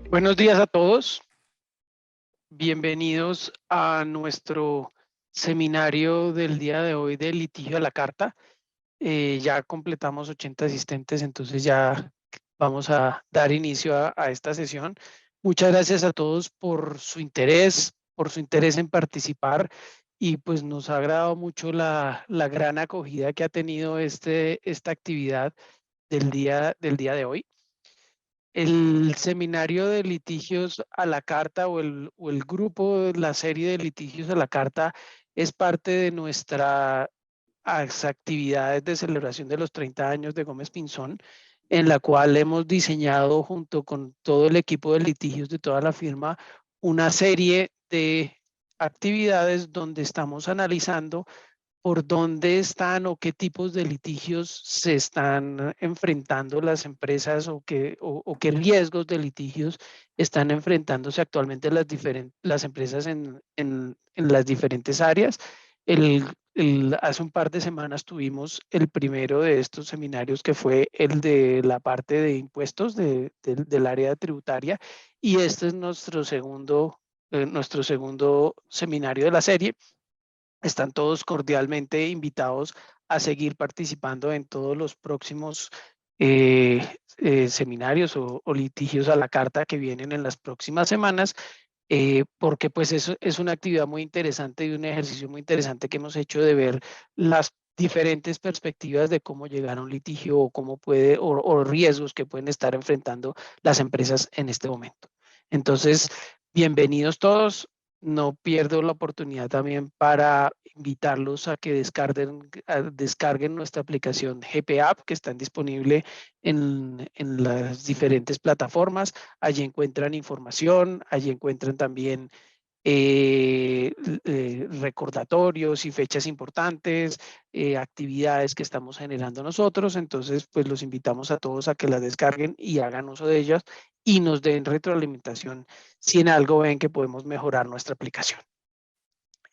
Buenos días a todos. Bienvenidos a nuestro seminario del día de hoy de litigio a la carta. Ya completamos 80 asistentes, entonces ya vamos a dar inicio a esta sesión. Muchas gracias a todos por su interés en participar y pues nos ha agradado mucho la gran acogida que ha tenido esta actividad del día de hoy. El seminario de litigios a la carta o el grupo, la serie de litigios a la carta es parte de nuestras actividades de celebración de los 30 años de Gómez Pinzón, en la cual hemos diseñado junto con todo el equipo de litigios de toda la firma una serie de actividades donde estamos analizando por dónde están o qué tipos de litigios se están enfrentando las empresas o qué riesgos de litigios están enfrentándose actualmente las empresas en las diferentes áreas. Hace un par de semanas tuvimos el primero de estos seminarios que fue el de la parte de impuestos del área tributaria y este es nuestro segundo seminario de la serie. Están todos cordialmente invitados a seguir participando en todos los próximos seminarios o litigios a la carta que vienen en las próximas semanas, porque pues eso es una actividad muy interesante y un ejercicio muy interesante que hemos hecho de ver las diferentes perspectivas de cómo llegar a un litigio o cómo o riesgos que pueden estar enfrentando las empresas en este momento. Entonces, bienvenidos todos. No pierdo la oportunidad también para invitarlos a que descarguen nuestra aplicación GP App, que está disponible en las diferentes plataformas. Allí encuentran información, allí encuentran también recordatorios y fechas importantes, actividades que estamos generando nosotros. Entonces, pues los invitamos a todos a que las descarguen y hagan uso de ellas y nos den retroalimentación si en algo ven que podemos mejorar nuestra aplicación.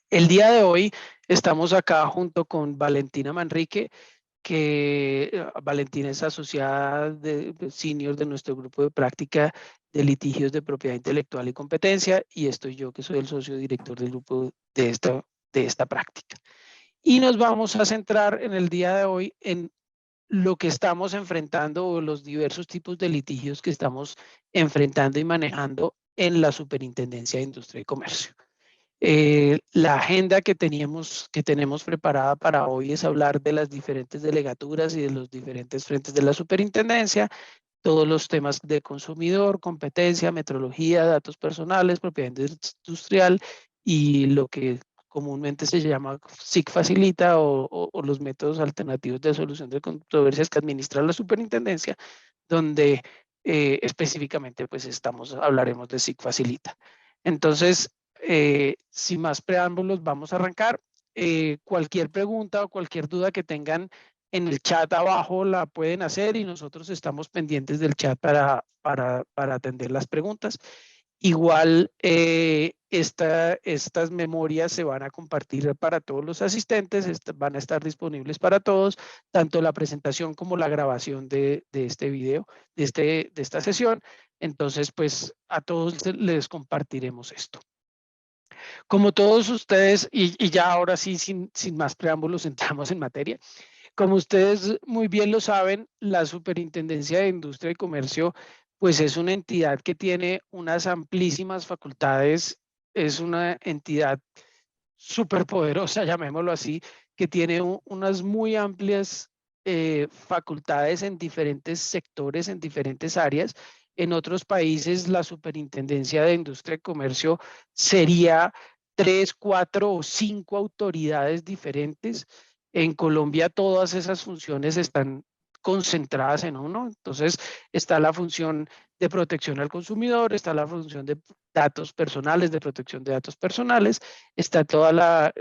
El día de hoy estamos acá junto con Valentina Manrique, que Valentina es asociada de senior de nuestro grupo de práctica de litigios de propiedad intelectual y competencia, y estoy yo que soy el socio director del grupo de esta práctica. Y nos vamos a centrar en el día de hoy en lo que estamos enfrentando o los diversos tipos de litigios que estamos enfrentando y manejando en la Superintendencia de Industria y Comercio. La agenda que tenemos preparada para hoy es hablar de las diferentes delegaturas y de los diferentes frentes de la superintendencia, todos los temas de consumidor, competencia, metrología, datos personales, propiedad industrial y lo que comúnmente se llama SIC Facilita o los métodos alternativos de solución de controversias que administra la superintendencia, donde específicamente pues hablaremos de SIC Facilita. Entonces, sin más preámbulos, vamos a arrancar. Cualquier pregunta o cualquier duda que tengan en el chat abajo la pueden hacer y nosotros estamos pendientes del chat para atender las preguntas. Igual, estas memorias se van a compartir para todos los asistentes, van a estar disponibles para todos, tanto la presentación como la grabación de este video, de esta sesión. Entonces, pues a todos les compartiremos esto. Como todos ustedes, y ya ahora sí, sin más preámbulos, entramos en materia. Como ustedes muy bien lo saben, la Superintendencia de Industria y Comercio, pues es una entidad que tiene unas amplísimas facultades, es una entidad superpoderosa, llamémoslo así, que tiene unas muy amplias facultades en diferentes sectores, en diferentes áreas. En otros países, la Superintendencia de Industria y Comercio sería 3, 4 o 5 autoridades diferentes. En Colombia todas esas funciones están concentradas en uno. Entonces está la función de protección al consumidor, está la función de datos personales, de protección de datos personales, está toda la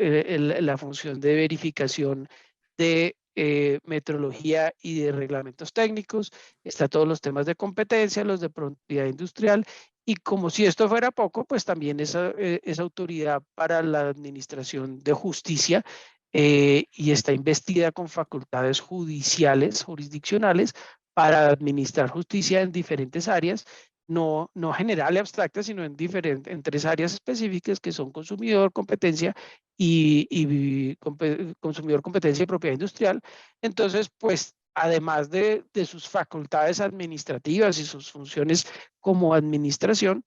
función de verificación de metrología y de reglamentos técnicos, está todos los temas de competencia, los de propiedad industrial, y como si esto fuera poco, pues también esa autoridad para la administración de justicia y está investida con facultades judiciales, jurisdiccionales, para administrar justicia en diferentes áreas no general y abstracta, sino en tres áreas específicas que son consumidor, competencia consumidor, competencia y propiedad industrial. Entonces, pues, además de sus facultades administrativas y sus funciones como administración,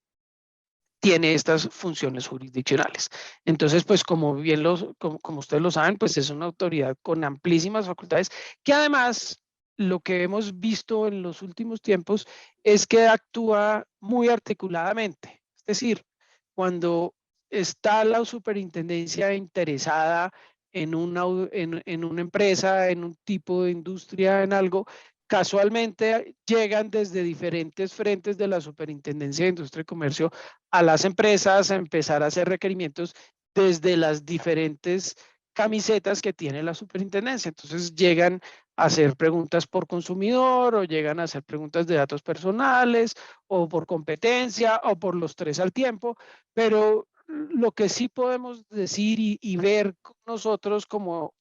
tiene estas funciones jurisdiccionales. Entonces, pues como bien como ustedes lo saben, pues es una autoridad con amplísimas facultades que además lo que hemos visto en los últimos tiempos es que actúa muy articuladamente. Es decir, cuando está la superintendencia interesada en una empresa, en un tipo de industria, en algo, casualmente llegan desde diferentes frentes de la Superintendencia de Industria y Comercio a las empresas a empezar a hacer requerimientos desde las diferentes camisetas que tiene la superintendencia. Entonces llegan a hacer preguntas por consumidor o llegan a hacer preguntas de datos personales o por competencia o por los tres al tiempo, pero lo que sí podemos decir y ver nosotros como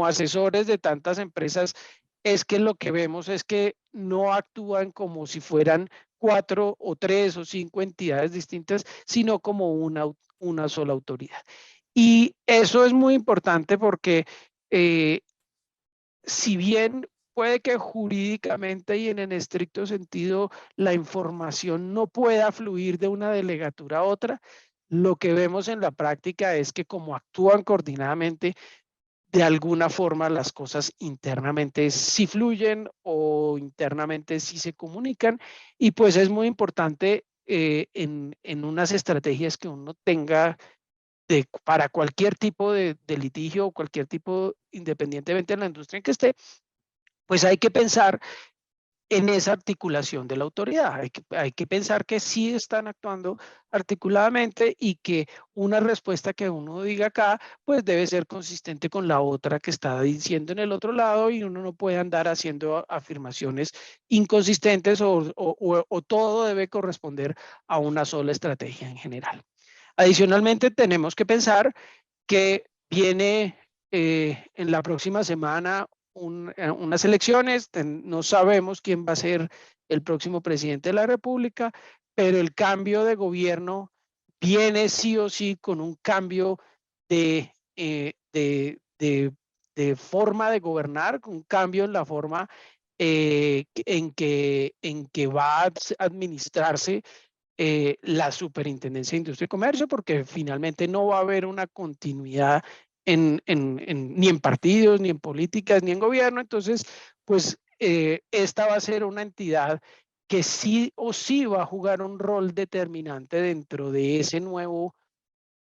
asesores de tantas empresas es que lo que vemos es que no actúan como si fueran 4 o 3 o 5 entidades distintas, sino como una sola autoridad. Y eso es muy importante porque eh, si bien puede que jurídicamente y en estricto sentido la información no pueda fluir de una delegatura a otra, lo que vemos en la práctica es que como actúan coordinadamente, de alguna forma las cosas internamente sí fluyen o internamente sí se comunican, y pues es muy importante en unas estrategias que uno tenga para cualquier tipo de litigio o cualquier tipo, independientemente de la industria en que esté, pues hay que pensar en esa articulación de la autoridad. Hay que pensar que sí están actuando articuladamente y que una respuesta que uno diga acá, pues debe ser consistente con la otra que está diciendo en el otro lado, y uno no puede andar haciendo afirmaciones inconsistentes o todo debe corresponder a una sola estrategia en general. Adicionalmente, tenemos que pensar que viene en la próxima semana unas elecciones. No sabemos quién va a ser el próximo presidente de la República, pero el cambio de gobierno viene sí o sí con un cambio de, eh, de, de, de forma de gobernar, un cambio en la forma en que va a administrarse la Superintendencia de Industria y Comercio, porque finalmente no va a haber una continuidad ni en partidos, ni en políticas, ni en gobierno. Entonces, pues esta va a ser una entidad que sí o sí va a jugar un rol determinante dentro de ese nuevo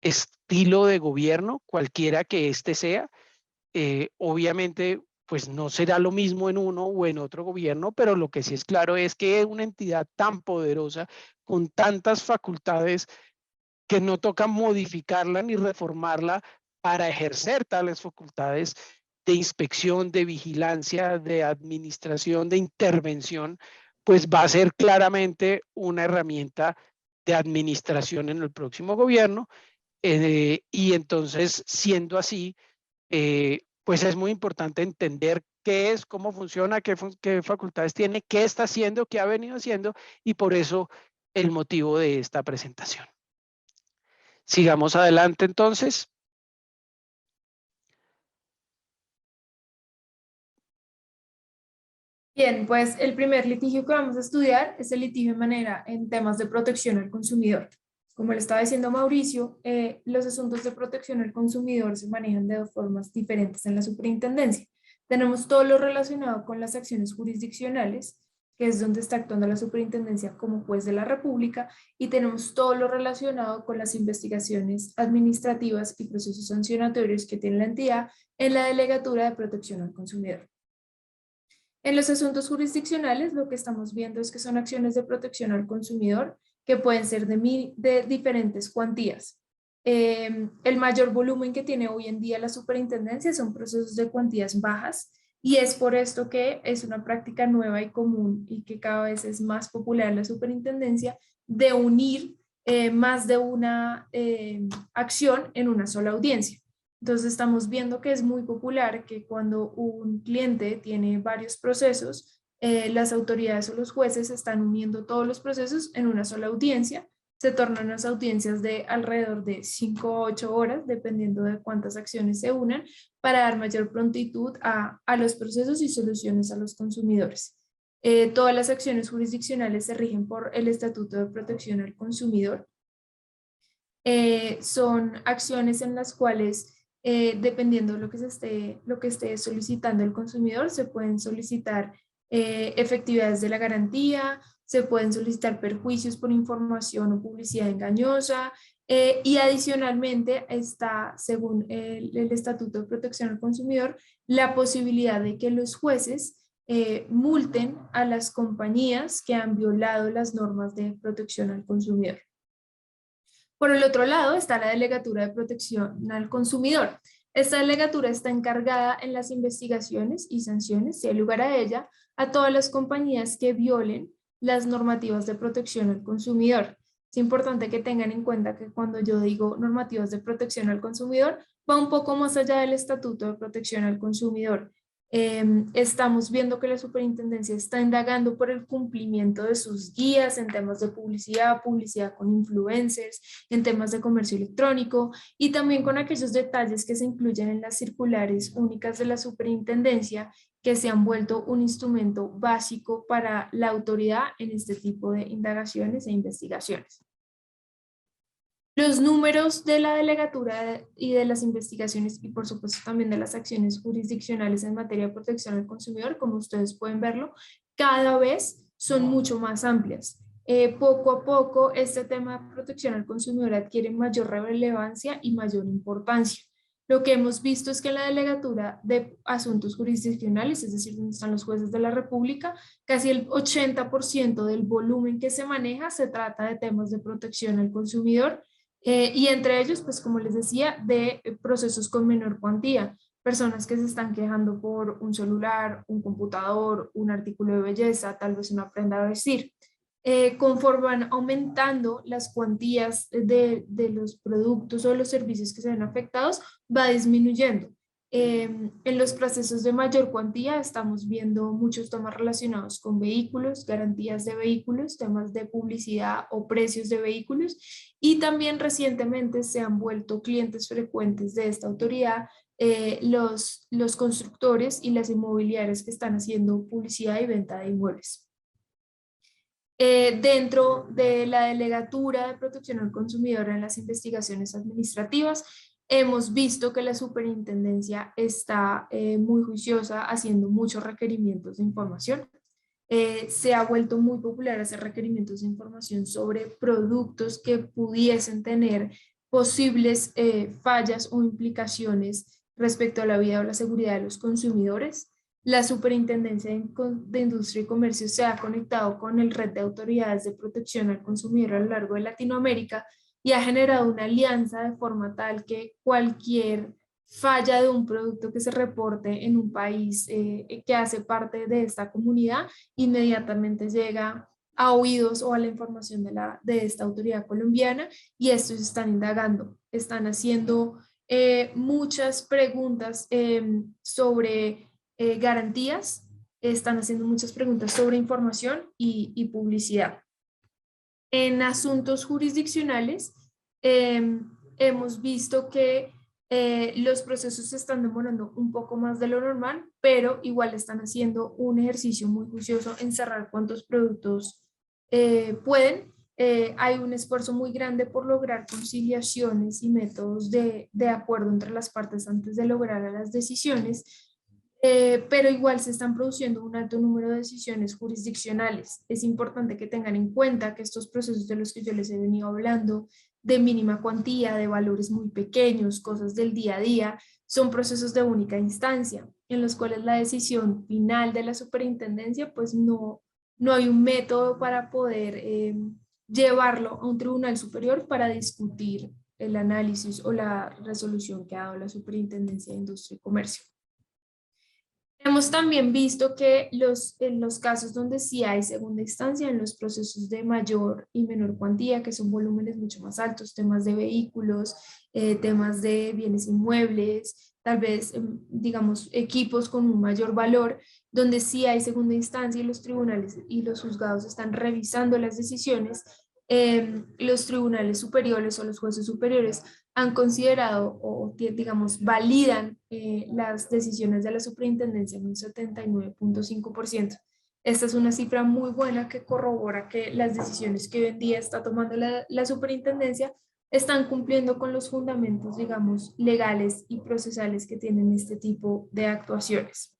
estilo de gobierno, cualquiera que este sea. Obviamente, pues no será lo mismo en uno o en otro gobierno, pero lo que sí es claro es que es una entidad tan poderosa, con tantas facultades, que no toca modificarla ni reformarla para ejercer tales facultades de inspección, de vigilancia, de administración, de intervención, pues va a ser claramente una herramienta de administración en el próximo gobierno. Y entonces, siendo así, pues es muy importante entender qué es, cómo funciona, qué facultades tiene, qué está haciendo, qué ha venido haciendo, y por eso el motivo de esta presentación. Sigamos adelante entonces. Bien, pues el primer litigio que vamos a estudiar es el litigio de manera en temas de protección al consumidor. Como le estaba diciendo Mauricio, los asuntos de protección al consumidor se manejan de dos formas diferentes en la superintendencia. Tenemos todo lo relacionado con las acciones jurisdiccionales, que es donde está actuando la superintendencia como juez de la República, y tenemos todo lo relacionado con las investigaciones administrativas y procesos sancionatorios que tiene la entidad en la Delegatura de Protección al Consumidor. En los asuntos jurisdiccionales, lo que estamos viendo es que son acciones de protección al consumidor que pueden ser de diferentes cuantías. El mayor volumen que tiene hoy en día la superintendencia son procesos de cuantías bajas, y es por esto que es una práctica nueva y común y que cada vez es más popular en la superintendencia de unir más de una acción en una sola audiencia. Entonces estamos viendo que es muy popular que cuando un cliente tiene varios procesos, las autoridades o los jueces están uniendo todos los procesos en una sola audiencia. Se tornan las audiencias de alrededor de 5 o 8 horas, dependiendo de cuántas acciones se unan, para dar mayor prontitud a los procesos y soluciones a los consumidores. Todas las acciones jurisdiccionales se rigen por el Estatuto de Protección al Consumidor. Son acciones en las cuales, dependiendo de lo que esté solicitando el consumidor, se pueden solicitar efectividades de la garantía, se pueden solicitar perjuicios por información o publicidad engañosa, y adicionalmente está, según el Estatuto de Protección al Consumidor, la posibilidad de que los jueces multen a las compañías que han violado las normas de protección al consumidor. Por el otro lado está la Delegatura de Protección al Consumidor. Esta delegatura está encargada en las investigaciones y sanciones, si hay lugar a ella, a todas las compañías que violen las normativas de protección al consumidor. Es importante que tengan en cuenta que cuando yo digo normativas de protección al consumidor, va un poco más allá del Estatuto de Protección al Consumidor. Estamos viendo que la superintendencia está indagando por el cumplimiento de sus guías en temas de publicidad, publicidad con influencers, en temas de comercio electrónico y también con aquellos detalles que se incluyen en las circulares únicas de la superintendencia que se han vuelto un instrumento básico para la autoridad en este tipo de indagaciones e investigaciones. Los números de la delegatura y de las investigaciones y por supuesto también de las acciones jurisdiccionales en materia de protección al consumidor, como ustedes pueden verlo, cada vez son mucho más amplias. Poco a poco este tema de protección al consumidor adquiere mayor relevancia y mayor importancia. Lo que hemos visto es que la delegatura de asuntos jurisdiccionales, es decir, donde están los jueces de la República, casi el 80% del volumen que se maneja se trata de temas de protección al consumidor, y entre ellos, pues como les decía, de procesos con menor cuantía, personas que se están quejando por un celular, un computador, un artículo de belleza, tal vez una prenda de vestir. Conforme van aumentando las cuantías de los productos o los servicios que se ven afectados, va disminuyendo. En los procesos de mayor cuantía estamos viendo muchos temas relacionados con vehículos, garantías de vehículos, temas de publicidad o precios de vehículos, y también recientemente se han vuelto clientes frecuentes de esta autoridad los constructores y las inmobiliarias que están haciendo publicidad y venta de inmuebles. Dentro de la Delegatura de Protección al Consumidor en las investigaciones administrativas, hemos visto que la superintendencia está muy juiciosa haciendo muchos requerimientos de información. Se ha vuelto muy popular hacer requerimientos de información sobre productos que pudiesen tener posibles fallas o implicaciones respecto a la vida o la seguridad de los consumidores. La Superintendencia de Industria y Comercio se ha conectado con el red de autoridades de protección al consumidor a lo largo de Latinoamérica y ha generado una alianza de forma tal que cualquier falla de un producto que se reporte en un país que hace parte de esta comunidad inmediatamente llega a oídos o a la información de esta autoridad colombiana, y estos están indagando, están haciendo muchas preguntas sobre garantías, están haciendo muchas preguntas sobre información y publicidad. En asuntos jurisdiccionales, hemos visto que los procesos se están demorando un poco más de lo normal, pero igual están haciendo un ejercicio muy juicioso en cerrar cuantos productos pueden. Hay un esfuerzo muy grande por lograr conciliaciones y métodos de acuerdo entre las partes antes de lograr las decisiones, pero igual se están produciendo un alto número de decisiones jurisdiccionales. Es importante que tengan en cuenta que estos procesos de los que yo les he venido hablando, de mínima cuantía, de valores muy pequeños, cosas del día a día, son procesos de única instancia, en los cuales la decisión final de la superintendencia, pues no hay un método para poder llevarlo a un tribunal superior para discutir el análisis o la resolución que ha dado la Superintendencia de Industria y Comercio. Hemos también visto que en los casos donde sí hay segunda instancia, en los procesos de mayor y menor cuantía, que son volúmenes mucho más altos, temas de vehículos, temas de bienes inmuebles, tal vez, digamos, equipos con un mayor valor, donde sí hay segunda instancia y los tribunales y los juzgados están revisando las decisiones, los tribunales superiores o los jueces superiores han considerado o, digamos, validan las decisiones de la superintendencia en un 79.5%. Esta es una cifra muy buena que corrobora que las decisiones que hoy en día está tomando la superintendencia están cumpliendo con los fundamentos, digamos, legales y procesales que tienen este tipo de actuaciones.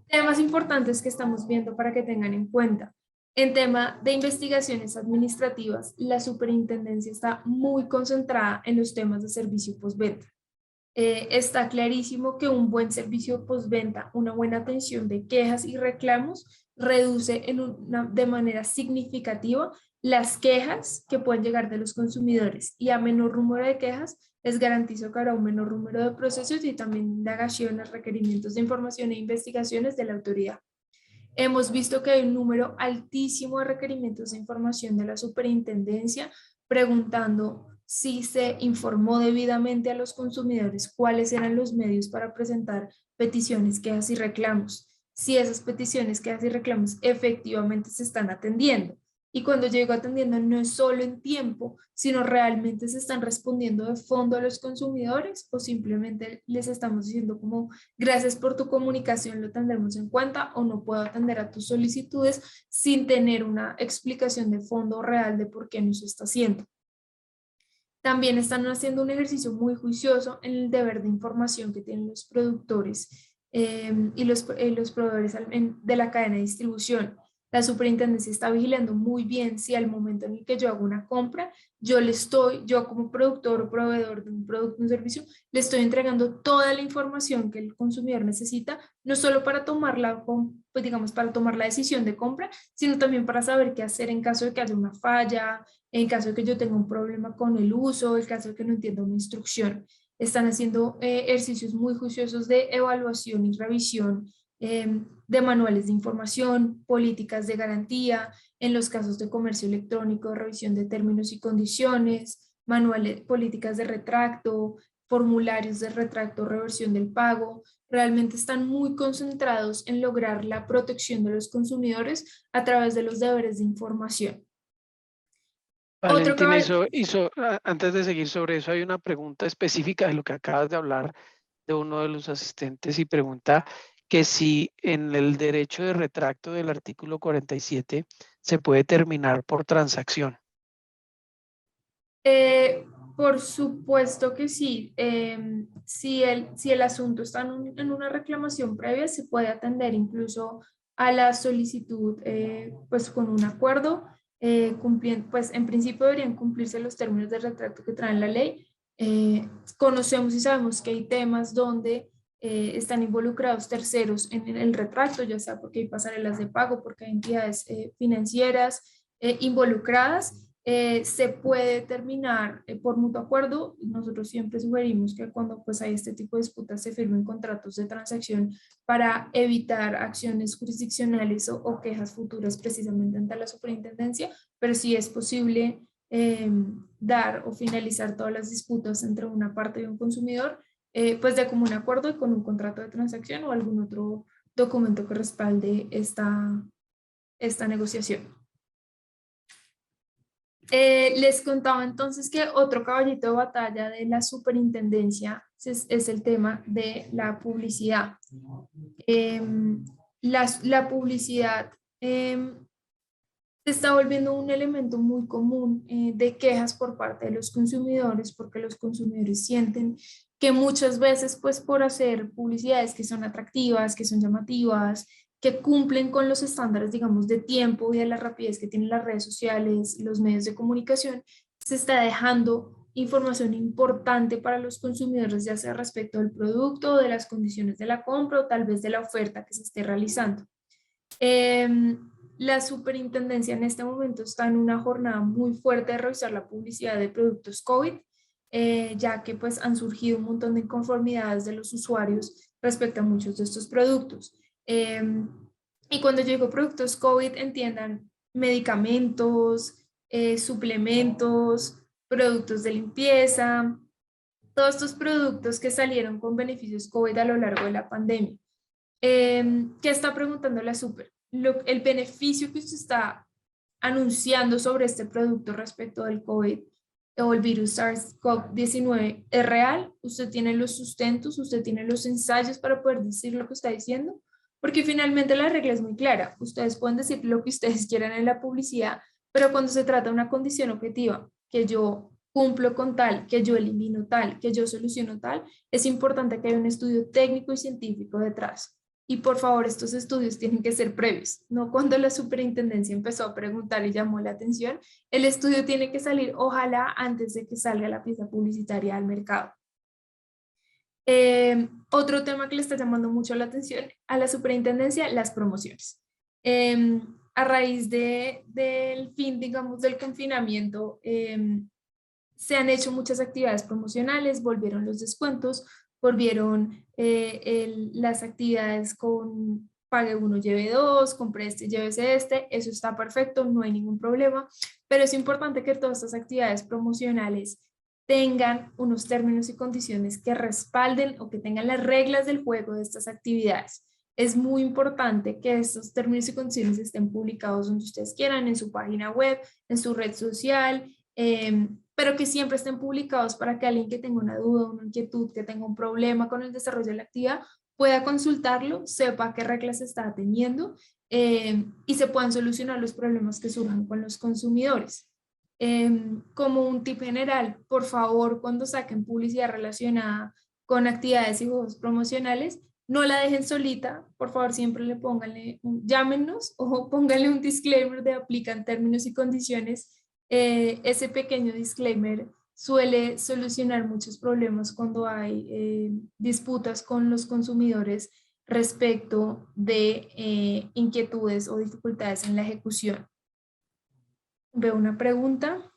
Temas importantes que estamos viendo para que tengan en cuenta. En tema de investigaciones administrativas, la superintendencia está muy concentrada en los temas de servicio postventa. Está clarísimo que un buen servicio postventa, una buena atención de quejas y reclamos, reduce de manera significativa las quejas que pueden llegar de los consumidores, y a menor número de quejas les garantizo que habrá un menor número de procesos y también indagaciones, requerimientos de información e investigaciones de la autoridad. Hemos visto que hay un número altísimo de requerimientos de información de la superintendencia preguntando si se informó debidamente a los consumidores cuáles eran los medios para presentar peticiones, quejas y reclamos, si esas peticiones, quejas y reclamos efectivamente se están atendiendo. Y cuando llego atendiendo no es solo en tiempo, sino realmente se están respondiendo de fondo a los consumidores, o simplemente les estamos diciendo como gracias por tu comunicación, lo tendremos en cuenta, o no puedo atender a tus solicitudes sin tener una explicación de fondo real de por qué no se está haciendo. También están haciendo un ejercicio muy juicioso en el deber de información que tienen los productores y los proveedores de la cadena de distribución. La superintendencia está vigilando muy bien si al momento en el que yo hago una compra, yo como productor o proveedor de un producto o un servicio, le estoy entregando toda la información que el consumidor necesita, no solo para tomar pues digamos, para tomar la decisión de compra, sino también para saber qué hacer en caso de que haya una falla, en caso de que yo tenga un problema con el uso, en caso de que no entienda una instrucción. Están haciendo ejercicios muy juiciosos de evaluación y revisión de manuales de información, políticas de garantía, en los casos de comercio electrónico, revisión de términos y condiciones, manuales, políticas de retracto, formularios de retracto, reversión del pago. Realmente están muy concentrados en lograr la protección de los consumidores a través de los deberes de información. Otro Valentina, cabal, antes de seguir sobre eso, hay una pregunta específica de lo que acabas de hablar de uno de los asistentes y pregunta que si en el derecho de retracto del artículo 47 se puede terminar por transacción. por supuesto que sí. Si el asunto está en una reclamación previa, se puede atender incluso a la solicitud pues con un acuerdo, cumpliendo, pues en principio deberían cumplirse los términos de retracto que trae la ley. Conocemos y sabemos que hay temas donde están involucrados terceros en el retracto, ya sea porque hay pasarelas de pago, porque hay entidades financieras involucradas. Se puede terminar por mutuo acuerdo. Nosotros siempre sugerimos que cuando pues hay este tipo de disputas se firmen contratos de transacción para evitar acciones jurisdiccionales o quejas futuras precisamente ante la superintendencia, pero sí es posible dar o finalizar todas las disputas entre una parte y un consumidor, pues de común acuerdo y con un contrato de transacción o algún otro documento que respalde esta negociación. Les contaba entonces que otro caballito de batalla de la superintendencia es el tema de la publicidad. La publicidad se está volviendo un elemento muy común de quejas por parte de los consumidores, porque los consumidores sienten que muchas veces, pues por hacer publicidades que son atractivas, que son llamativas, que cumplen con los estándares, digamos, de tiempo y de la rapidez que tienen las redes sociales, los medios de comunicación, se está dejando información importante para los consumidores, ya sea respecto del producto, de las condiciones de la compra o tal vez de la oferta que se esté realizando. La superintendencia en este momento está en una jornada muy fuerte de revisar la publicidad de productos COVID. ya que pues han surgido un montón de inconformidades de los usuarios respecto a muchos de estos productos. Y cuando yo digo productos COVID, entiendan medicamentos, suplementos, productos de limpieza, todos estos productos que salieron con beneficios COVID a lo largo de la pandemia. ¿Qué está preguntando la Super? El beneficio que usted está anunciando sobre este producto respecto del COVID o el virus SARS-CoV-19 es real, usted tiene los sustentos, usted tiene los ensayos para poder decir lo que está diciendo, porque finalmente la regla es muy clara, ustedes pueden decir lo que ustedes quieran en la publicidad, pero cuando se trata de una condición objetiva, que yo cumplo con tal, que yo elimino tal, que yo soluciono tal, es importante que haya un estudio técnico y científico detrás. Y por favor, estos estudios tienen que ser previos, no cuando la superintendencia empezó a preguntar y llamó la atención. El estudio tiene que salir, ojalá, antes de que salga la pieza publicitaria al mercado. Otro tema que le está llamando mucho la atención a la superintendencia, las promociones. A raíz del fin, digamos, del confinamiento, se han hecho muchas actividades promocionales, volvieron los descuentos, volvieron las actividades con pague uno, lleve dos, compre este, llévese este, eso está perfecto, no hay ningún problema, pero es importante que todas estas actividades promocionales tengan unos términos y condiciones que respalden o que tengan las reglas del juego de estas actividades. Es muy importante que estos términos y condiciones estén publicados donde ustedes quieran, en su página web, en su red social, pero que siempre estén publicados para que alguien que tenga una duda, una inquietud, que tenga un problema con el desarrollo de la actividad, pueda consultarlo, sepa qué reglas está teniendo y se puedan solucionar los problemas que surjan con los consumidores. Como un tip general, por favor, cuando saquen publicidad relacionada con actividades y juegos promocionales, no la dejen solita, por favor siempre llámenos o pónganle un disclaimer de aplican términos y condiciones. Ese pequeño disclaimer suele solucionar muchos problemas cuando hay disputas con los consumidores respecto de inquietudes o dificultades en la ejecución. Veo una pregunta.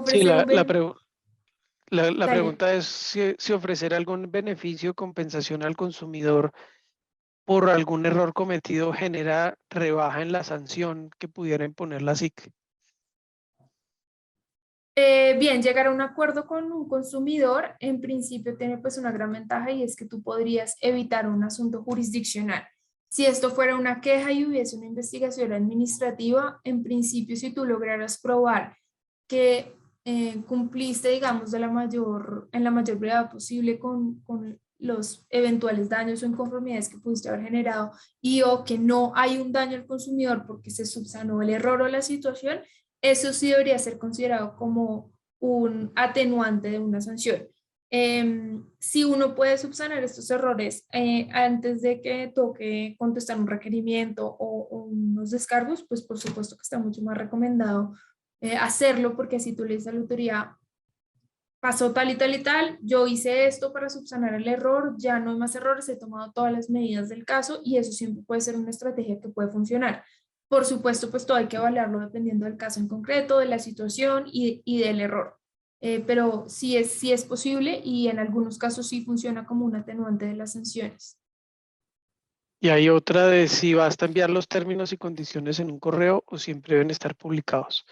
Sí, Ofrecer un la Dale. pregunta es si ofrecer algún beneficio o compensación al consumidor por algún error cometido genera rebaja en la sanción que pudiera imponer la SIC. Bien, llegar a un acuerdo con un consumidor en principio tiene pues una gran ventaja y es que tú podrías evitar un asunto jurisdiccional. Si esto fuera una queja y hubiese una investigación administrativa, en principio si tú lograras probar que cumpliste, digamos, en la mayor brevedad posible con los eventuales daños o inconformidades que pudiste haber generado y o que no hay un daño al consumidor porque se subsanó el error o la situación, eso sí debería ser considerado como un atenuante de una sanción. Si uno puede subsanar estos errores antes de que toque contestar un requerimiento o unos descargos, pues por supuesto que está mucho más recomendado hacerlo, porque así tú le dices a la autoridad, pasó tal y tal y tal, yo hice esto para subsanar el error, ya no hay más errores, he tomado todas las medidas del caso y eso siempre puede ser una estrategia que puede funcionar. Por supuesto, pues todo hay que evaluarlo dependiendo del caso en concreto, de la situación y del error. Pero sí es posible y en algunos casos sí funciona como un atenuante de las sanciones. Y hay otra de si basta enviar los términos y condiciones en un correo o siempre deben estar publicados.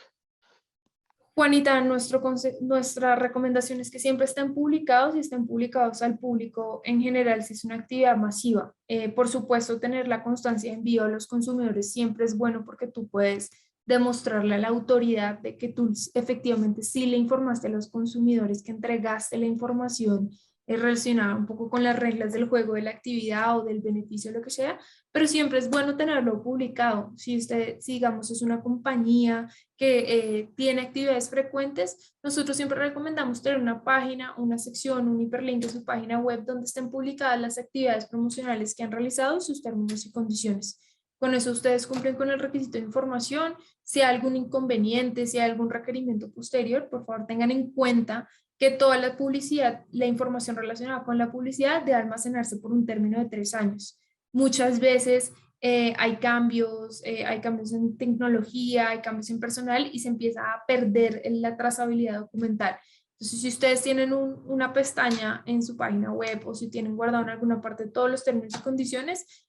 Juanita, nuestra recomendación es que siempre estén publicados y estén publicados al público en general si es una actividad masiva. Por supuesto, tener la constancia de envío a los consumidores siempre es bueno porque tú puedes demostrarle a la autoridad de que tú efectivamente sí le informaste a los consumidores, que entregaste la información relacionada un poco con las reglas del juego, de la actividad o del beneficio, lo que sea, pero siempre es bueno tenerlo publicado. Si usted, digamos, es una compañía que tiene actividades frecuentes, nosotros siempre recomendamos tener una página, una sección, un hiperlink de su página web donde estén publicadas las actividades promocionales que han realizado, sus términos y condiciones. Con eso ustedes cumplen con el requisito de información. Si hay algún inconveniente, si hay algún requerimiento posterior, por favor tengan en cuenta que toda la publicidad, la información relacionada con la publicidad debe almacenarse por un término de 3 años. Muchas veces hay cambios en tecnología, hay cambios en personal y se empieza a perder la trazabilidad documental. Entonces, si ustedes tienen una pestaña en su página web o si tienen guardado en alguna parte todos los términos y condiciones,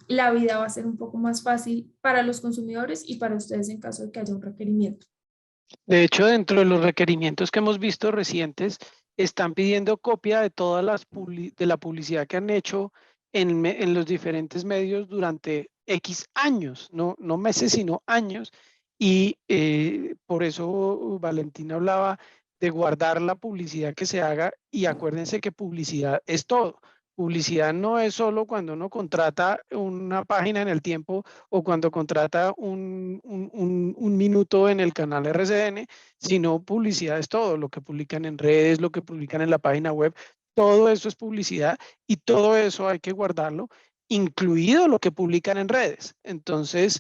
la vida va a ser un poco más fácil para los consumidores y para ustedes en caso de que haya un requerimiento. De hecho, dentro de los requerimientos que hemos visto recientes, están pidiendo copia de todas de la publicidad que han hecho en los diferentes medios durante X años, no meses, sino años. Y por eso Valentina hablaba de guardar la publicidad que se haga y acuérdense que publicidad es todo. Publicidad no es solo cuando uno contrata una página en el tiempo o cuando contrata un minuto en el canal RCN, sino publicidad es todo, lo que publican en redes, lo que publican en la página web, todo eso es publicidad y todo eso hay que guardarlo, incluido lo que publican en redes. Entonces,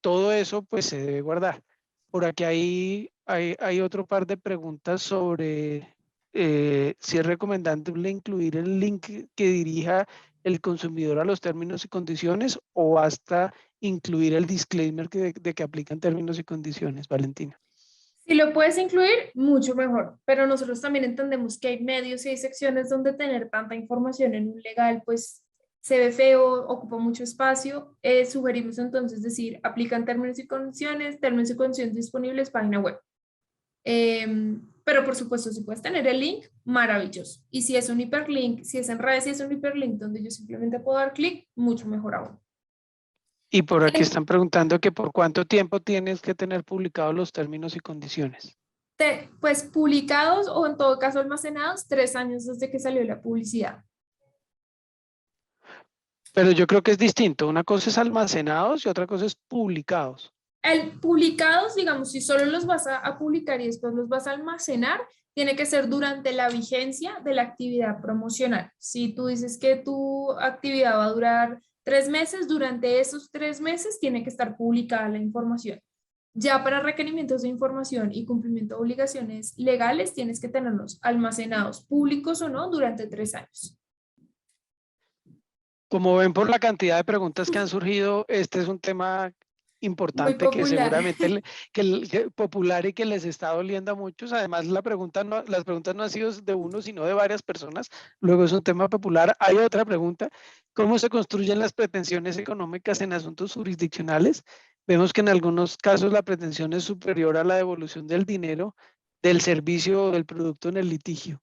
todo eso pues se debe guardar. Por aquí hay otro par de preguntas sobre si es recomendable incluir el link que dirija el consumidor a los términos y condiciones o hasta incluir el disclaimer de que aplican términos y condiciones, Valentina. Si lo puedes incluir, mucho mejor, pero nosotros también entendemos que hay medios y hay secciones donde tener tanta información en un legal, pues se ve feo, ocupa mucho espacio. Sugerimos entonces decir, aplican términos y condiciones disponibles, página web. Pero por supuesto, si puedes tener el link, maravilloso. Y si es un hiperlink, si es en redes, si es un hiperlink donde yo simplemente puedo dar clic, mucho mejor aún. Y por aquí están preguntando que por cuánto tiempo tienes que tener publicados los términos y condiciones. Pues publicados o en todo caso almacenados 3 años desde que salió la publicidad. Pero yo creo que es distinto. Una cosa es almacenados y otra cosa es publicados. El publicados, digamos, si solo los vas a publicar y después los vas a almacenar, tiene que ser durante la vigencia de la actividad promocional. Si tú dices que tu actividad va a durar 3 meses, durante esos 3 meses tiene que estar publicada la información. Ya para requerimientos de información y cumplimiento de obligaciones legales, tienes que tenerlos almacenados, públicos o no, durante 3 años. Como ven por la cantidad de preguntas que han surgido, este es un tema Muy importante que popular. seguramente que popular y que les está doliendo a muchos. Además, las preguntas no han sido de uno, sino de varias personas. Luego es un tema popular. Hay otra pregunta: ¿cómo se construyen las pretensiones económicas en asuntos jurisdiccionales? Vemos que en algunos casos la pretensión es superior a la devolución del dinero, del servicio o del producto en el litigio.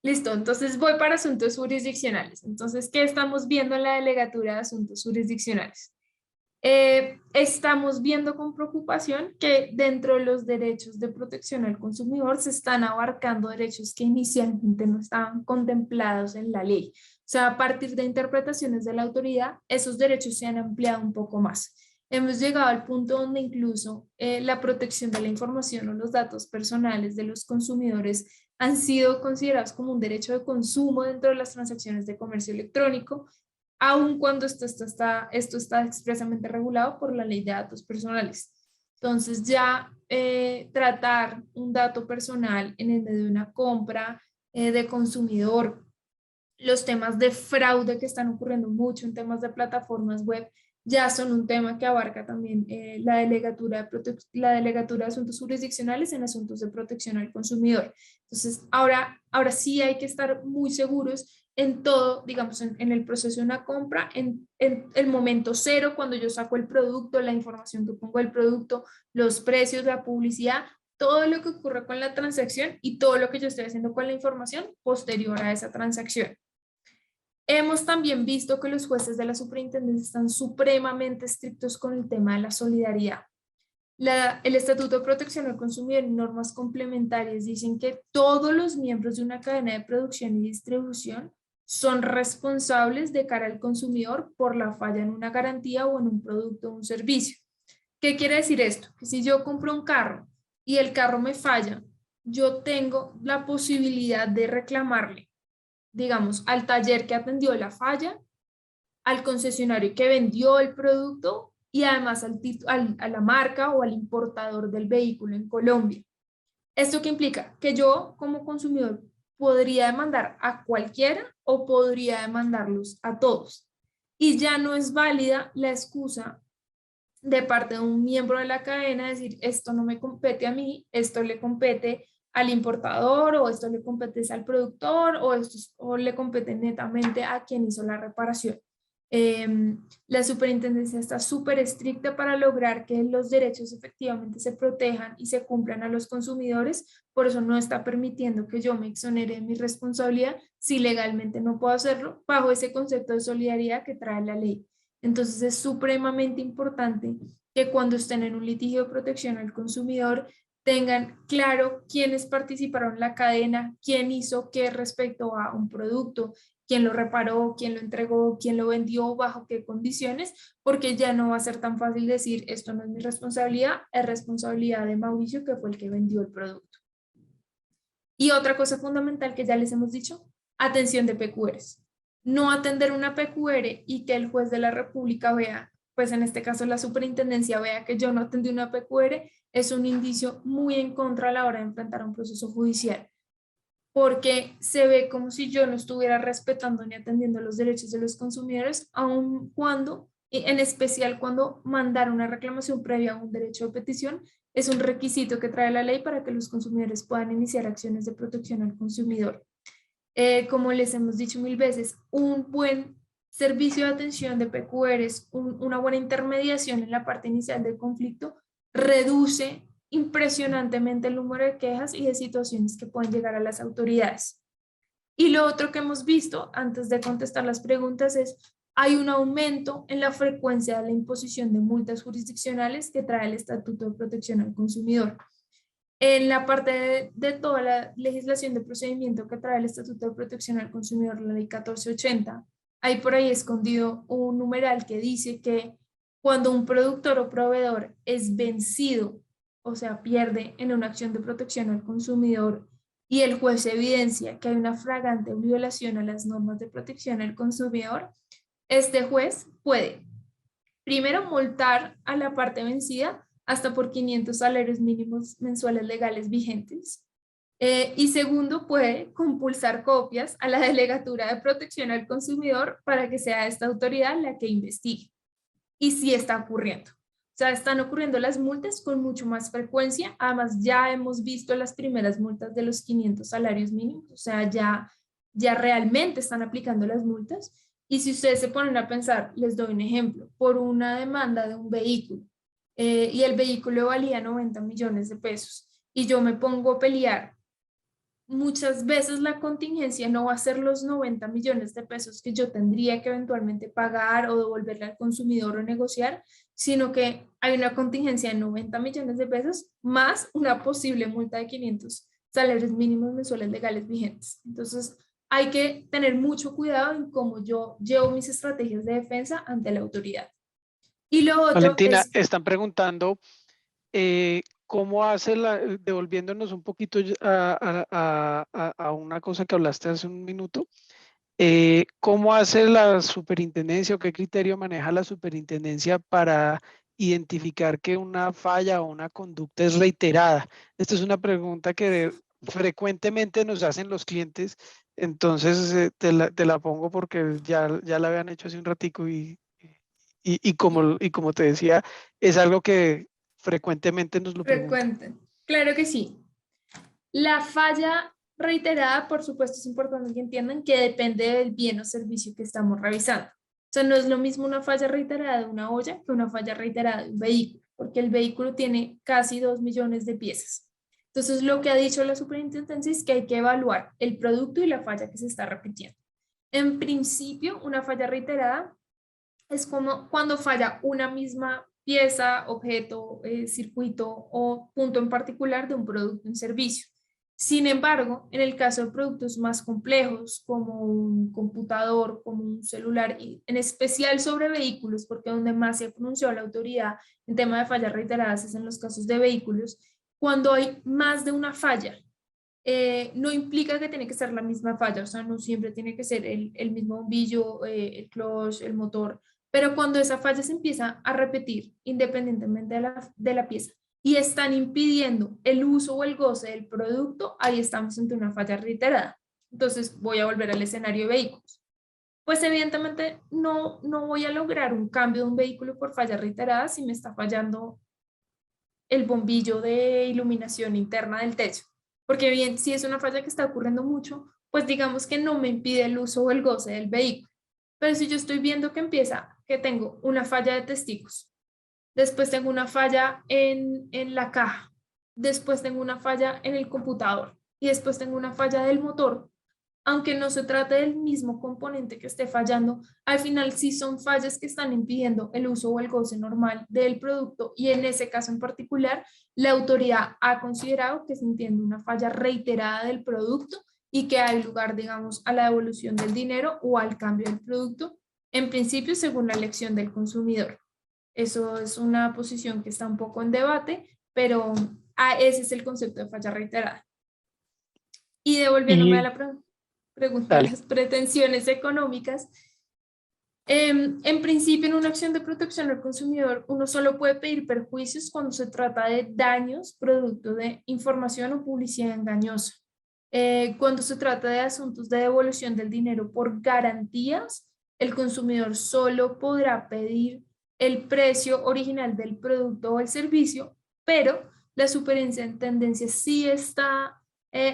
Listo, entonces voy para asuntos jurisdiccionales. Entonces, ¿qué estamos viendo en la delegatura de asuntos jurisdiccionales? Estamos viendo con preocupación que dentro de los derechos de protección al consumidor se están abarcando derechos que inicialmente no estaban contemplados en la ley. O sea, a partir de interpretaciones de la autoridad, esos derechos se han ampliado un poco más. Hemos llegado al punto donde incluso la protección de la información o los datos personales de los consumidores han sido considerados como un derecho de consumo dentro de las transacciones de comercio electrónico, aun cuando esto está expresamente regulado por la ley de datos personales. Entonces ya tratar un dato personal en el medio de una compra de consumidor, los temas de fraude que están ocurriendo mucho en temas de plataformas web, ya son un tema que abarca también la delegatura de asuntos jurisdiccionales en asuntos de protección al consumidor. Entonces, ahora sí hay que estar muy seguros en todo, digamos, en el proceso de una compra, en el momento cero, cuando yo saco el producto, la información que pongo del producto, los precios, la publicidad, todo lo que ocurre con la transacción y todo lo que yo estoy haciendo con la información posterior a esa transacción. Hemos también visto que los jueces de la superintendencia están supremamente estrictos con el tema de la solidaridad. El Estatuto de Protección al Consumidor y normas complementarias dicen que todos los miembros de una cadena de producción y distribución son responsables de cara al consumidor por la falla en una garantía o en un producto o un servicio. ¿Qué quiere decir esto? Que si yo compro un carro y el carro me falla, yo tengo la posibilidad de reclamarle, digamos, al taller que atendió la falla, al concesionario que vendió el producto y además a la marca o al importador del vehículo en Colombia. ¿Esto qué implica? Que yo como consumidor podría demandar a cualquiera o podría demandarlos a todos. y ya no es válida la excusa de parte de un miembro de la cadena decir esto no me compete a mí, esto le compete al importador o esto le compete al productor o le compete netamente a quien hizo la reparación. La superintendencia está súper estricta para lograr que los derechos efectivamente se protejan y se cumplan a los consumidores, por eso no está permitiendo que yo me exonere de mi responsabilidad si legalmente no puedo hacerlo, bajo ese concepto de solidaridad que trae la ley. Entonces es supremamente importante que cuando estén en un litigio de protección al consumidor tengan claro quiénes participaron en la cadena, quién hizo qué respecto a un producto, quién lo reparó, quién lo entregó, quién lo vendió, bajo qué condiciones, porque ya no va a ser tan fácil decir esto no es mi responsabilidad, es responsabilidad de Mauricio que fue el que vendió el producto. Y otra cosa fundamental que ya les hemos dicho, atención de PQRs. No atender una PQR y que el juez de la República vea, pues en este caso la superintendencia vea que yo no atendí una PQR, es un indicio muy en contra a la hora de enfrentar un proceso judicial, porque se ve como si yo no estuviera respetando ni atendiendo los derechos de los consumidores, aun cuando, en especial cuando mandar una reclamación previa a un derecho de petición es un requisito que trae la ley para que los consumidores puedan iniciar acciones de protección al consumidor. Como les hemos dicho mil veces, un buen servicio de atención de PQRs, una buena intermediación en la parte inicial del conflicto, reduce impresionantemente el número de quejas y de situaciones que pueden llegar a las autoridades. Y lo otro que hemos visto, antes de contestar las preguntas, es hay un aumento en la frecuencia de la imposición de multas jurisdiccionales que trae el Estatuto de Protección al Consumidor. En la parte de toda la legislación de procedimiento que trae el Estatuto de Protección al Consumidor, la ley 1480, hay por ahí escondido un numeral que dice que cuando un productor o proveedor es vencido, o sea, pierde en una acción de protección al consumidor y el juez evidencia que hay una flagrante violación a las normas de protección al consumidor, este juez puede primero multar a la parte vencida hasta por 500 salarios mínimos mensuales legales vigentes. Y segundo, puede compulsar copias a la Delegatura de Protección al Consumidor para que sea esta autoridad la que investigue. Y sí está ocurriendo. O sea, están ocurriendo las multas con mucho más frecuencia. Además, ya hemos visto las primeras multas de los 500 salarios mínimos. O sea, ya realmente están aplicando las multas. Y si ustedes se ponen a pensar, les doy un ejemplo, por una demanda de un vehículo y el vehículo valía 90 millones de pesos y yo me pongo a pelear, muchas veces la contingencia no va a ser los 90 millones de pesos que yo tendría que eventualmente pagar o devolverle al consumidor o negociar, sino que hay una contingencia de 90 millones de pesos más una posible multa de 500 salarios mínimos mensuales legales vigentes. Entonces, hay que tener mucho cuidado en cómo yo llevo mis estrategias de defensa ante la autoridad. Y lo otro Valentina, es, están preguntando cómo hace devolviéndonos un poquito a una cosa que hablaste hace un minuto, ¿cómo hace la superintendencia o qué criterio maneja la superintendencia para identificar que una falla o una conducta es reiterada? Esta es una pregunta que frecuentemente nos hacen los clientes, entonces te la pongo porque ya la habían hecho hace un ratico y como te decía, es algo que frecuentemente nos lo preguntan. frecuente. Claro que sí. La falla reiterada, por supuesto, es importante que entiendan que depende del bien o servicio que estamos revisando. O sea, no es lo mismo una falla reiterada de una olla que una falla reiterada de un vehículo, porque el vehículo tiene casi 2 millones de piezas. Entonces, lo que ha dicho la superintendencia es que hay que evaluar el producto y la falla que se está repitiendo. En principio, una falla reiterada es como cuando falla una misma pieza, objeto, circuito o punto en particular de un producto o un servicio. Sin embargo, en el caso de productos más complejos como un computador, como un celular, y en especial sobre vehículos, porque donde más se ha pronunciado la autoridad en tema de fallas reiteradas es en los casos de vehículos, cuando hay más de una falla, no implica que tiene que ser la misma falla, o sea, no siempre tiene que ser el mismo bombillo, el clutch, el motor, pero cuando esa falla se empieza a repetir independientemente de la pieza y están impidiendo el uso o el goce del producto, ahí estamos ante una falla reiterada. Entonces voy a volver al escenario de vehículos. Pues evidentemente no voy a lograr un cambio de un vehículo por fallas reiteradas si me está fallando el bombillo de iluminación interna del techo. Porque bien, si es una falla que está ocurriendo mucho, pues digamos que no me impide el uso o el goce del vehículo. Pero si yo estoy viendo que tengo una falla de testigos, después tengo una falla en la caja, después tengo una falla en el computador y después tengo una falla del motor, aunque no se trate del mismo componente que esté fallando, al final sí son fallas que están impidiendo el uso o el goce normal del producto y en ese caso en particular, la autoridad ha considerado que se entiende una falla reiterada del producto y que hay lugar, digamos, a la devolución del dinero o al cambio del producto, en principio según la elección del consumidor. Eso es una posición que está un poco en debate, pero ese es el concepto de falla reiterada. Y devolviéndome a Y la pregunta de dale. las pretensiones económicas, en principio, en una acción de protección al consumidor, uno solo puede pedir perjuicios cuando se trata de daños producto de información o publicidad engañosa. Cuando se trata de asuntos de devolución del dinero por garantías, el consumidor solo podrá pedir el precio original del producto o el servicio, pero la superintendencia sí está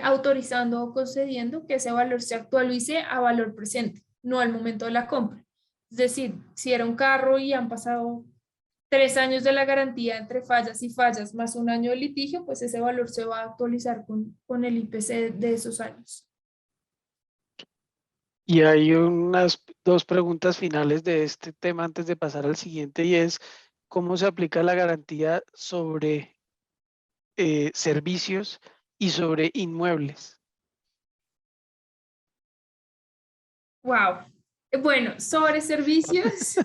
autorizando o concediendo que ese valor se actualice a valor presente, no al momento de la compra. Es decir, si era un carro y han pasado 3 años de la garantía entre fallas y fallas más un año de litigio, pues ese valor se va a actualizar con el IPC de esos años. Y hay unas dos preguntas finales de este tema antes de pasar al siguiente y es cómo se aplica la garantía sobre servicios y sobre inmuebles. Wow. Bueno, sobre servicios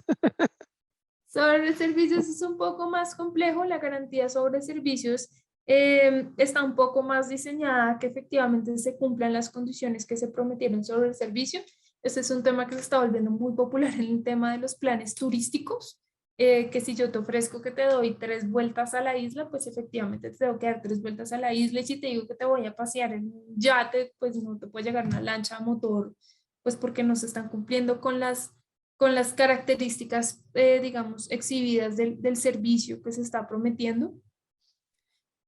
es un poco más complejo. La garantía sobre servicios está un poco más diseñada que efectivamente se cumplan las condiciones que se prometieron sobre el servicio. Este es un tema que se está volviendo muy popular en el tema de los planes turísticos, que si yo te ofrezco que te doy 3 vueltas a la isla, pues efectivamente te tengo que dar 3 vueltas a la isla y si te digo que te voy a pasear en un yate, pues no te puede llegar una lancha a motor, pues porque no se están cumpliendo con las características, digamos, exhibidas del servicio que se está prometiendo.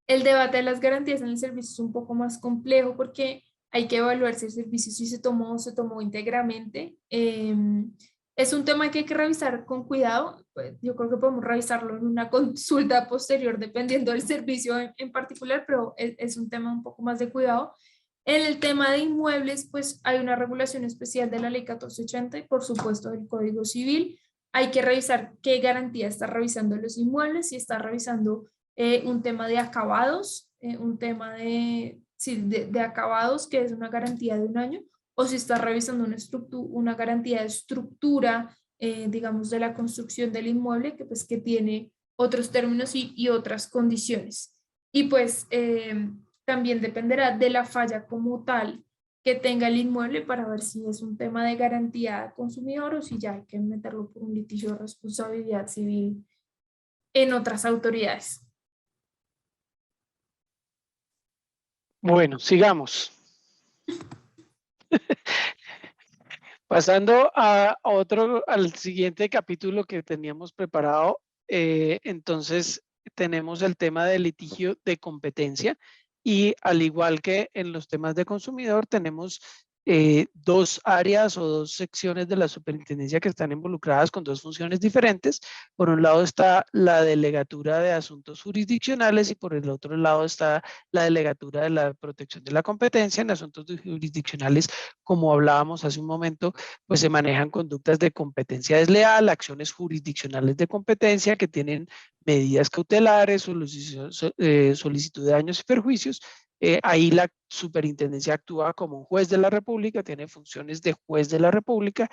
El debate de las garantías en el servicio es un poco más complejo porque hay que evaluar si el servicio sí se tomó íntegramente. Es un tema que hay que revisar con cuidado. Pues, yo creo que podemos revisarlo en una consulta posterior dependiendo del servicio en particular, pero es un tema un poco más de cuidado. En el tema de inmuebles, pues hay una regulación especial de la ley 1480 y por supuesto del Código Civil. Hay que revisar qué garantía está revisando los inmuebles, si está revisando un tema de acabados, un tema sí, de acabados, que es una garantía de un año, o si está revisando una garantía de estructura, digamos, de la construcción del inmueble, que pues que tiene otros términos y otras condiciones. Y pues también dependerá de la falla como tal que tenga el inmueble para ver si es un tema de garantía al consumidor o si ya hay que meterlo por un litigio de responsabilidad civil en otras autoridades. Bueno, sigamos. Pasando a otro, al siguiente capítulo que teníamos preparado, entonces tenemos el tema del litigio de competencia y al igual que en los temas de consumidor tenemos dos áreas o dos secciones de la superintendencia que están involucradas con dos funciones diferentes. Por un lado está la delegatura de asuntos jurisdiccionales y por el otro lado está la delegatura de la protección de la competencia. En asuntos jurisdiccionales, como hablábamos hace un momento, pues se manejan conductas de competencia desleal, acciones jurisdiccionales de competencia que tienen medidas cautelares, solicitud de daños y perjuicios. Ahí la superintendencia actúa como un juez de la República, tiene funciones de juez de la República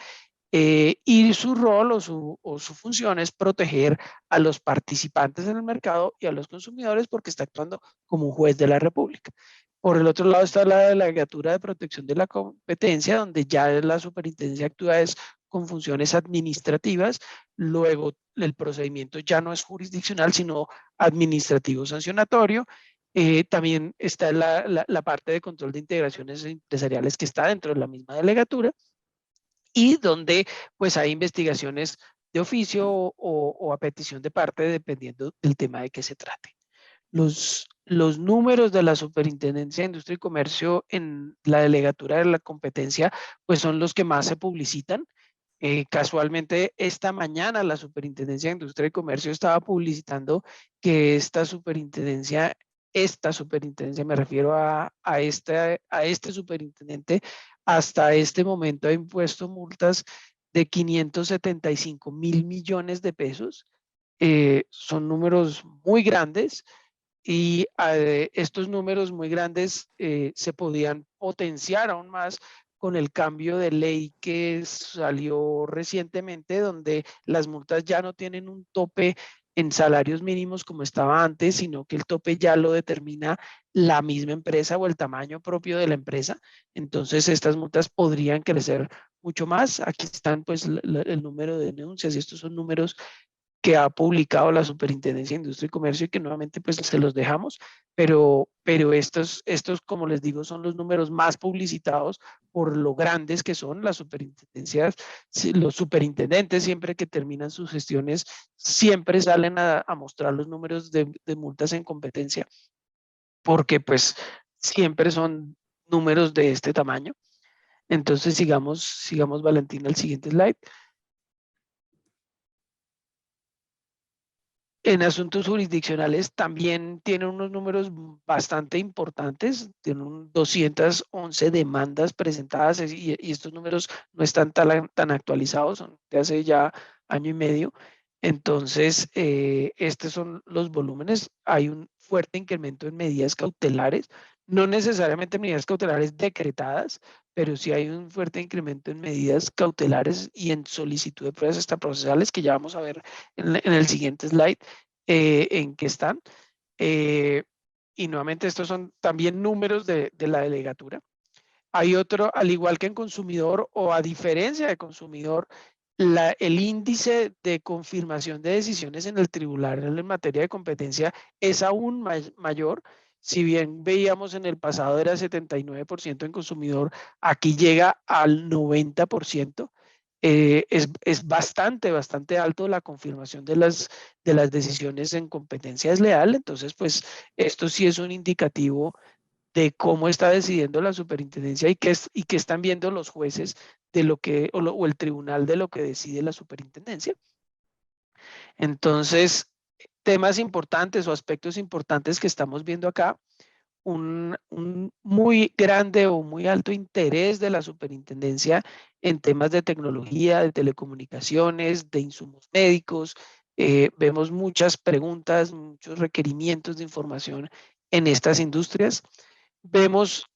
y su rol o su función es proteger a los participantes en el mercado y a los consumidores porque está actuando como un juez de la República. Por el otro lado está la delegatura de protección de la competencia, donde ya la superintendencia actúa es con funciones administrativas. Luego el procedimiento ya no es jurisdiccional, sino administrativo sancionatorio. También está la parte de control de integraciones empresariales que está dentro de la misma delegatura. y donde pues hay investigaciones de oficio o a petición de parte, dependiendo del tema de que se trate. Los números de la Superintendencia de Industria y Comercio en la delegatura de la competencia, pues son los que más se publicitan. Casualmente, esta mañana la Superintendencia de Industria y Comercio estaba publicitando que esta superintendencia me refiero a este superintendente, hasta este momento ha impuesto multas de 575.000 millones de pesos. Son números muy grandes y estos números muy grandes se podían potenciar aún más con el cambio de ley que salió recientemente, donde las multas ya no tienen un tope en salarios mínimos como estaba antes, sino que el tope ya lo determina la misma empresa o el tamaño propio de la empresa. Entonces estas multas podrían crecer mucho más. Aquí están pues el número de denuncias, y estos son números que ha publicado la Superintendencia de Industria y Comercio, y que nuevamente pues se los dejamos, pero estos, como les digo, son los números más publicitados por lo grandes que son las superintendencias. Los superintendentes, siempre que terminan sus gestiones, siempre salen a mostrar los números de multas en competencia, porque pues siempre son números de este tamaño. Entonces sigamos Valentina, el siguiente slide. En asuntos jurisdiccionales también tienen unos números bastante importantes, tienen 211 demandas presentadas, y estos números no están tan actualizados, son de hace ya año y medio. Entonces, estos son los volúmenes. Hay un fuerte incremento en medidas cautelares, no necesariamente medidas cautelares decretadas, pero sí hay un fuerte incremento en medidas cautelares y en solicitud de pruebas extraprocesales, que ya vamos a ver en el siguiente slide en que están. Eh, y nuevamente estos son también números de la delegatura. Hay otro, al igual que en consumidor, o a diferencia de consumidor, el índice de confirmación de decisiones en el tribunal en materia de competencia es aún mayor. Si bien veíamos en el pasado era 79% en consumidor, aquí llega al 90%. Es bastante alto la confirmación de las decisiones en competencia desleal. Entonces, pues esto sí es un indicativo de cómo está decidiendo la superintendencia, y qué están viendo los jueces de lo que, o el tribunal de lo que decide la superintendencia. Entonces, temas importantes o aspectos importantes que estamos viendo acá: un muy grande o muy alto interés de la superintendencia en temas de tecnología, de telecomunicaciones, de insumos médicos. Vemos muchas preguntas, muchos requerimientos de información en estas industrias. Vemos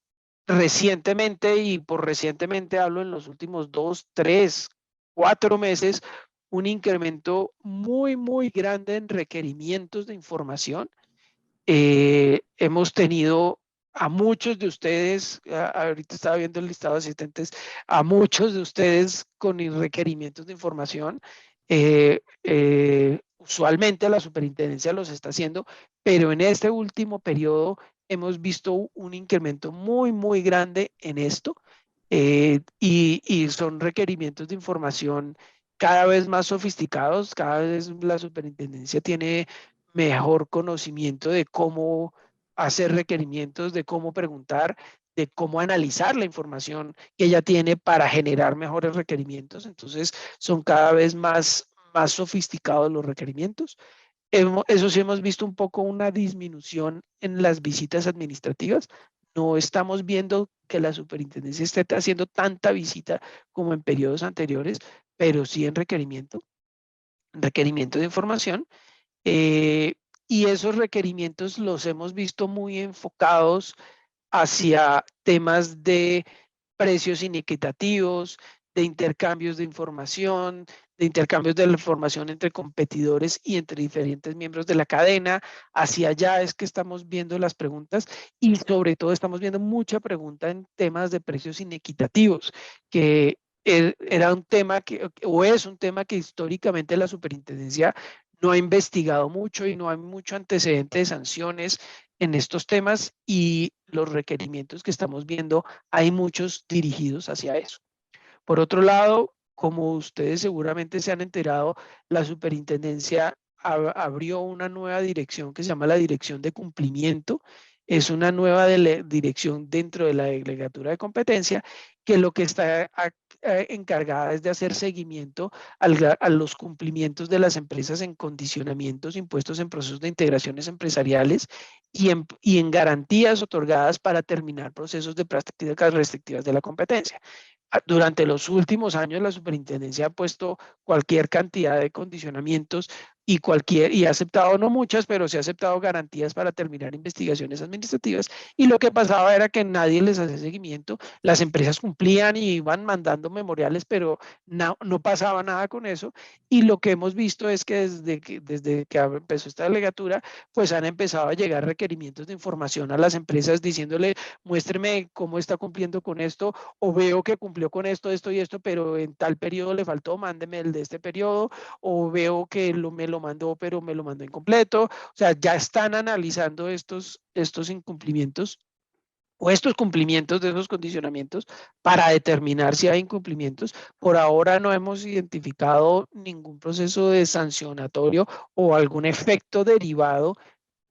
recientemente, y por recientemente hablo en los últimos 2, 3, 4 meses, un incremento muy grande en requerimientos de información. Hemos tenido a muchos de ustedes, ahorita estaba viendo el listado de asistentes, a muchos de ustedes con requerimientos de información. Usualmente la superintendencia los está haciendo, pero en este último periodo hemos visto un incremento muy grande en esto, y son requerimientos de información cada vez más sofisticados. Cada vez la superintendencia tiene mejor conocimiento de cómo hacer requerimientos, de cómo preguntar, de cómo analizar la información que ella tiene para generar mejores requerimientos. Entonces, son cada vez más sofisticados los requerimientos. Eso sí, hemos visto un poco una disminución en las visitas administrativas. No estamos viendo que la superintendencia esté haciendo tanta visita como en periodos anteriores, pero sí en requerimiento de información. eh, y esos requerimientos los hemos visto muy enfocados hacia temas de precios inequitativos, de intercambios de información, de intercambios de la información entre competidores y entre diferentes miembros de la cadena. Hacia allá es que estamos viendo las preguntas, y sobre todo estamos viendo mucha pregunta en temas de precios inequitativos, que era un tema o es un tema que históricamente la superintendencia no ha investigado mucho, y no hay mucho antecedente de sanciones en estos temas, y los requerimientos que estamos viendo hay muchos dirigidos hacia eso. Por otro lado, como ustedes seguramente se han enterado, la superintendencia abrió una nueva dirección que se llama la Dirección de Cumplimiento. Es una nueva dirección dentro de la Delegatura de Competencia que lo que está encargada es de hacer seguimiento a los cumplimientos de las empresas en condicionamientos impuestos en procesos de integraciones empresariales y en garantías otorgadas para terminar procesos de prácticas restrictivas de la competencia. Durante los últimos años, la superintendencia ha puesto cualquier cantidad de condicionamientos y ha aceptado, no muchas, pero sí ha aceptado garantías para terminar investigaciones administrativas. Y lo que pasaba era que nadie les hacía seguimiento. Las empresas cumplían y iban mandando memoriales, pero no pasaba nada con eso. Y lo que hemos visto es que desde que empezó esta delegatura, pues han empezado a llegar requerimientos de información a las empresas diciéndole, muéstreme cómo está cumpliendo con esto, o veo que cumplió con esto, esto y esto, pero en tal periodo le faltó, mándeme el de este periodo, o veo que me lo mandó, pero me lo mandó incompleto. O sea, ya están analizando estos incumplimientos o estos cumplimientos de esos condicionamientos para determinar si hay incumplimientos. Por ahora no hemos identificado ningún proceso de sancionatorio o algún efecto derivado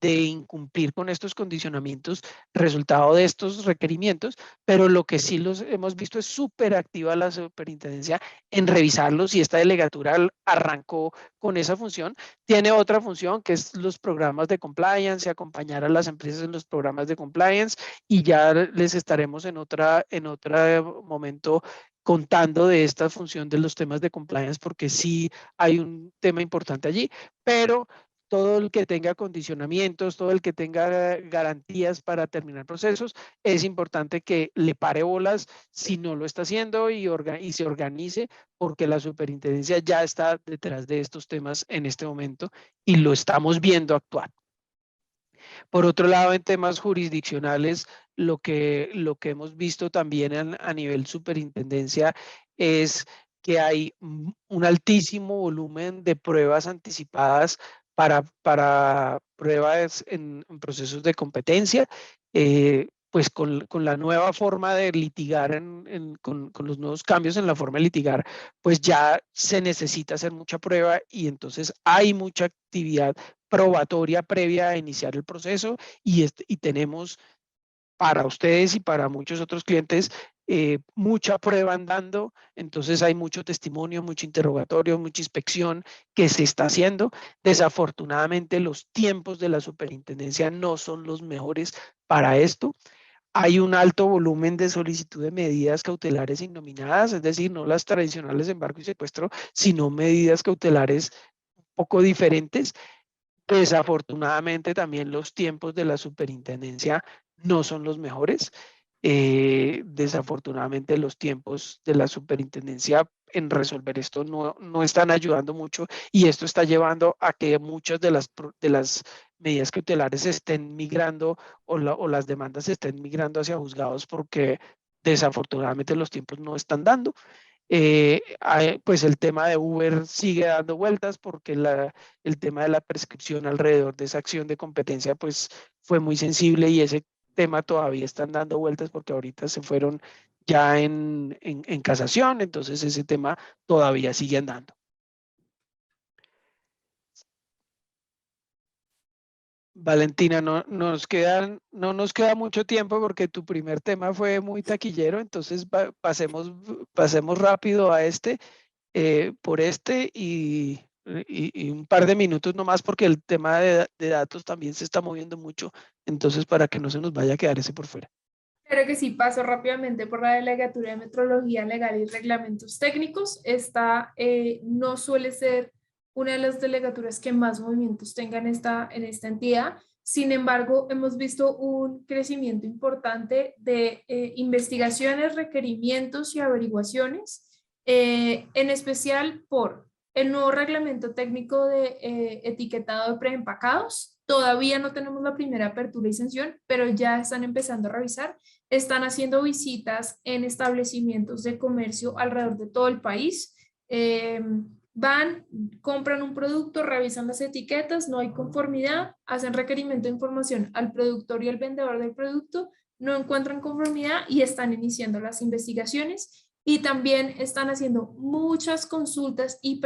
de incumplir con estos condicionamientos, resultado de estos requerimientos, pero lo que sí los hemos visto es súper activa la superintendencia en revisarlos y esta delegatura arrancó con esa función. Tiene otra función que es los programas de compliance, acompañar a las empresas en los programas de compliance y ya les estaremos en otro momento contando de esta función de los temas de compliance porque sí hay un tema importante allí, pero todo el que tenga condicionamientos, todo el que tenga garantías para terminar procesos, es importante que le pare bolas si no lo está haciendo y se organice, porque la superintendencia ya está detrás de estos temas en este momento y lo estamos viendo actuar. Por otro lado, en temas jurisdiccionales, lo que hemos visto también a nivel superintendencia es que hay un altísimo volumen de pruebas anticipadas para pruebas en procesos de competencia, pues con la nueva forma de litigar, con los nuevos cambios en la forma de litigar, pues ya se necesita hacer mucha prueba y entonces hay mucha actividad probatoria previa a iniciar el proceso y tenemos para ustedes y para muchos otros clientes mucha prueba andando, entonces hay mucho testimonio, mucho interrogatorio, mucha inspección que se está haciendo. Desafortunadamente los tiempos de la superintendencia no son los mejores para esto. Hay un alto volumen de solicitud de medidas cautelares innominadas, es decir, no las tradicionales de embargo y secuestro, sino medidas cautelares un poco diferentes. Desafortunadamente también los tiempos de la superintendencia no son los mejores. Desafortunadamente los tiempos de la superintendencia en resolver esto no están ayudando mucho y esto está llevando a que muchas de las medidas cautelares estén migrando o las demandas estén migrando hacia juzgados porque desafortunadamente los tiempos no están dando. Pues el tema de Uber sigue dando vueltas porque el tema de la prescripción alrededor de esa acción de competencia pues fue muy sensible y ese tema todavía están dando vueltas porque ahorita se fueron ya en casación, entonces ese tema todavía sigue andando. Valentina, no nos queda mucho tiempo porque tu primer tema fue muy taquillero, entonces pasemos rápido a por y un par de minutos nomás porque el tema de datos también se está moviendo mucho, entonces para que no se nos vaya a quedar ese por fuera. Claro que sí, paso rápidamente por la Delegatura de Metrología Legal y Reglamentos Técnicos. Esta no suele ser una de las delegaturas que más movimientos tenga en esta entidad. Sin embargo, hemos visto un crecimiento importante de investigaciones, requerimientos y averiguaciones, en especial por el nuevo reglamento técnico de etiquetado de preempacados. Todavía no tenemos la primera apertura y sanción, pero ya están empezando a revisar. Están haciendo visitas en establecimientos de comercio alrededor de todo el país. Van, compran un producto, revisan las etiquetas, no hay conformidad, hacen requerimiento de información al productor y al vendedor del producto, no encuentran conformidad y están iniciando las investigaciones. Y también están haciendo muchas consultas y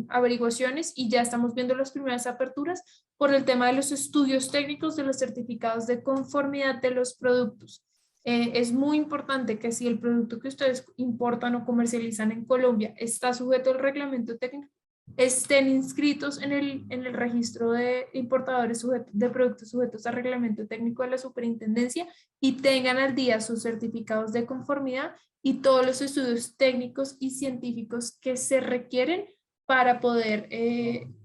averiguaciones, y ya estamos viendo las primeras aperturas por el tema de los estudios técnicos de los certificados de conformidad de los productos. Es muy importante que si el producto que ustedes importan o comercializan en Colombia está sujeto al reglamento técnico, estén inscritos en el registro de importadores de productos sujetos al reglamento técnico de la superintendencia y tengan al día sus certificados de conformidad y todos los estudios técnicos y científicos que se requieren para poder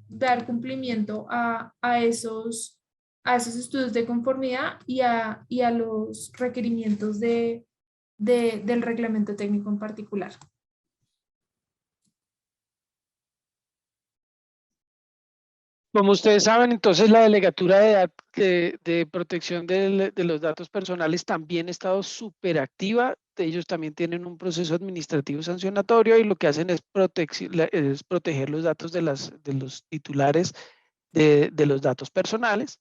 dar cumplimiento a esos estudios de conformidad y a los requerimientos del reglamento técnico en particular. Como ustedes saben, entonces la Delegatura de Protección de los Datos Personales también ha estado súper activa. Ellos también tienen un proceso administrativo sancionatorio y lo que hacen es, es proteger los datos de los titulares de los datos personales.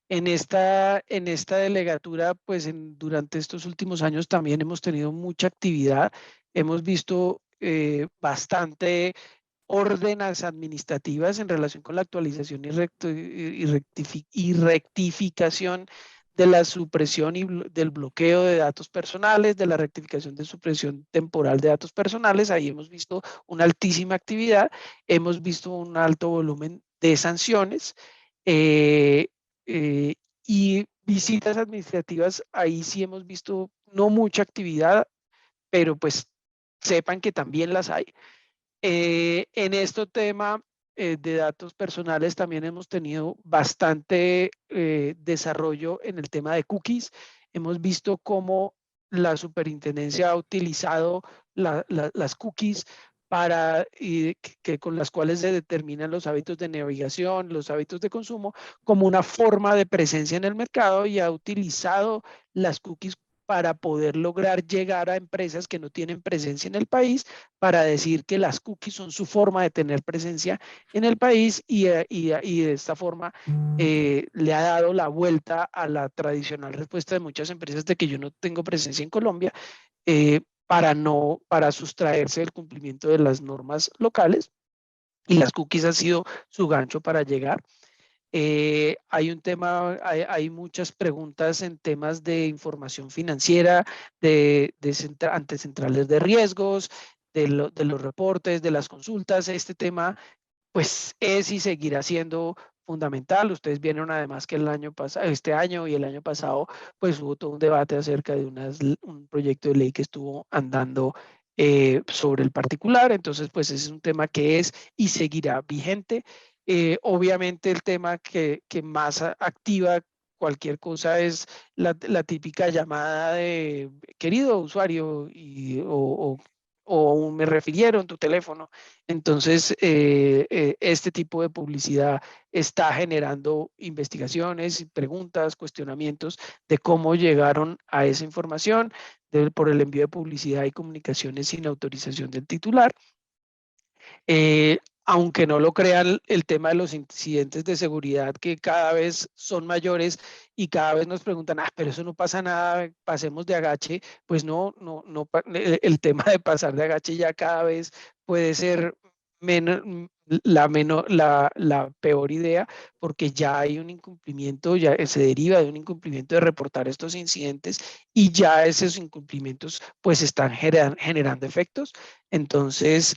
En esta delegatura, pues durante estos últimos años también hemos tenido mucha actividad. Hemos visto bastante órdenes administrativas en relación con la actualización y rectificación de la supresión y del bloqueo de datos personales, de la rectificación de supresión temporal de datos personales. Ahí hemos visto una altísima actividad, hemos visto un alto volumen de sanciones eh, eh, y visitas administrativas. Ahí sí hemos visto no mucha actividad, pero pues sepan que también las hay. En este tema de datos personales también hemos tenido bastante desarrollo en el tema de cookies. Hemos visto cómo la superintendencia ha utilizado las cookies con las cuales se determinan los hábitos de navegación, los hábitos de consumo, como una forma de presencia en el mercado, y ha utilizado las cookies para poder lograr llegar a empresas que no tienen presencia en el país, para decir que las cookies son su forma de tener presencia en el país, y de esta forma le ha dado la vuelta a la tradicional respuesta de muchas empresas de que yo no tengo presencia en Colombia, para sustraerse del cumplimiento de las normas locales, y las cookies han sido su gancho para llegar. Hay un tema, hay muchas preguntas en temas de información financiera, ante centrales de riesgos, de los reportes, de las consultas. Este tema pues es y seguirá siendo fundamental. Ustedes vieron además que el año pasado, este año y el año pasado, pues hubo todo un debate acerca de un proyecto de ley que estuvo andando sobre el particular. Entonces, pues ese es un tema que es y seguirá vigente. Obviamente el tema que más activa cualquier cosa es la típica llamada de querido usuario, o me refirieron tu teléfono. Entonces, este tipo de publicidad está generando investigaciones, preguntas, cuestionamientos de cómo llegaron a esa información por el envío de publicidad y comunicaciones sin autorización del titular. Aunque no lo crean, el tema de los incidentes de seguridad, que cada vez son mayores y cada vez nos preguntan, pero eso no pasa nada, pasemos de agache. Pues no, el tema de pasar de agache ya cada vez puede ser menos, la peor idea, porque ya hay un incumplimiento, ya se deriva de un incumplimiento de reportar estos incidentes, y ya esos incumplimientos pues están generando efectos. Entonces,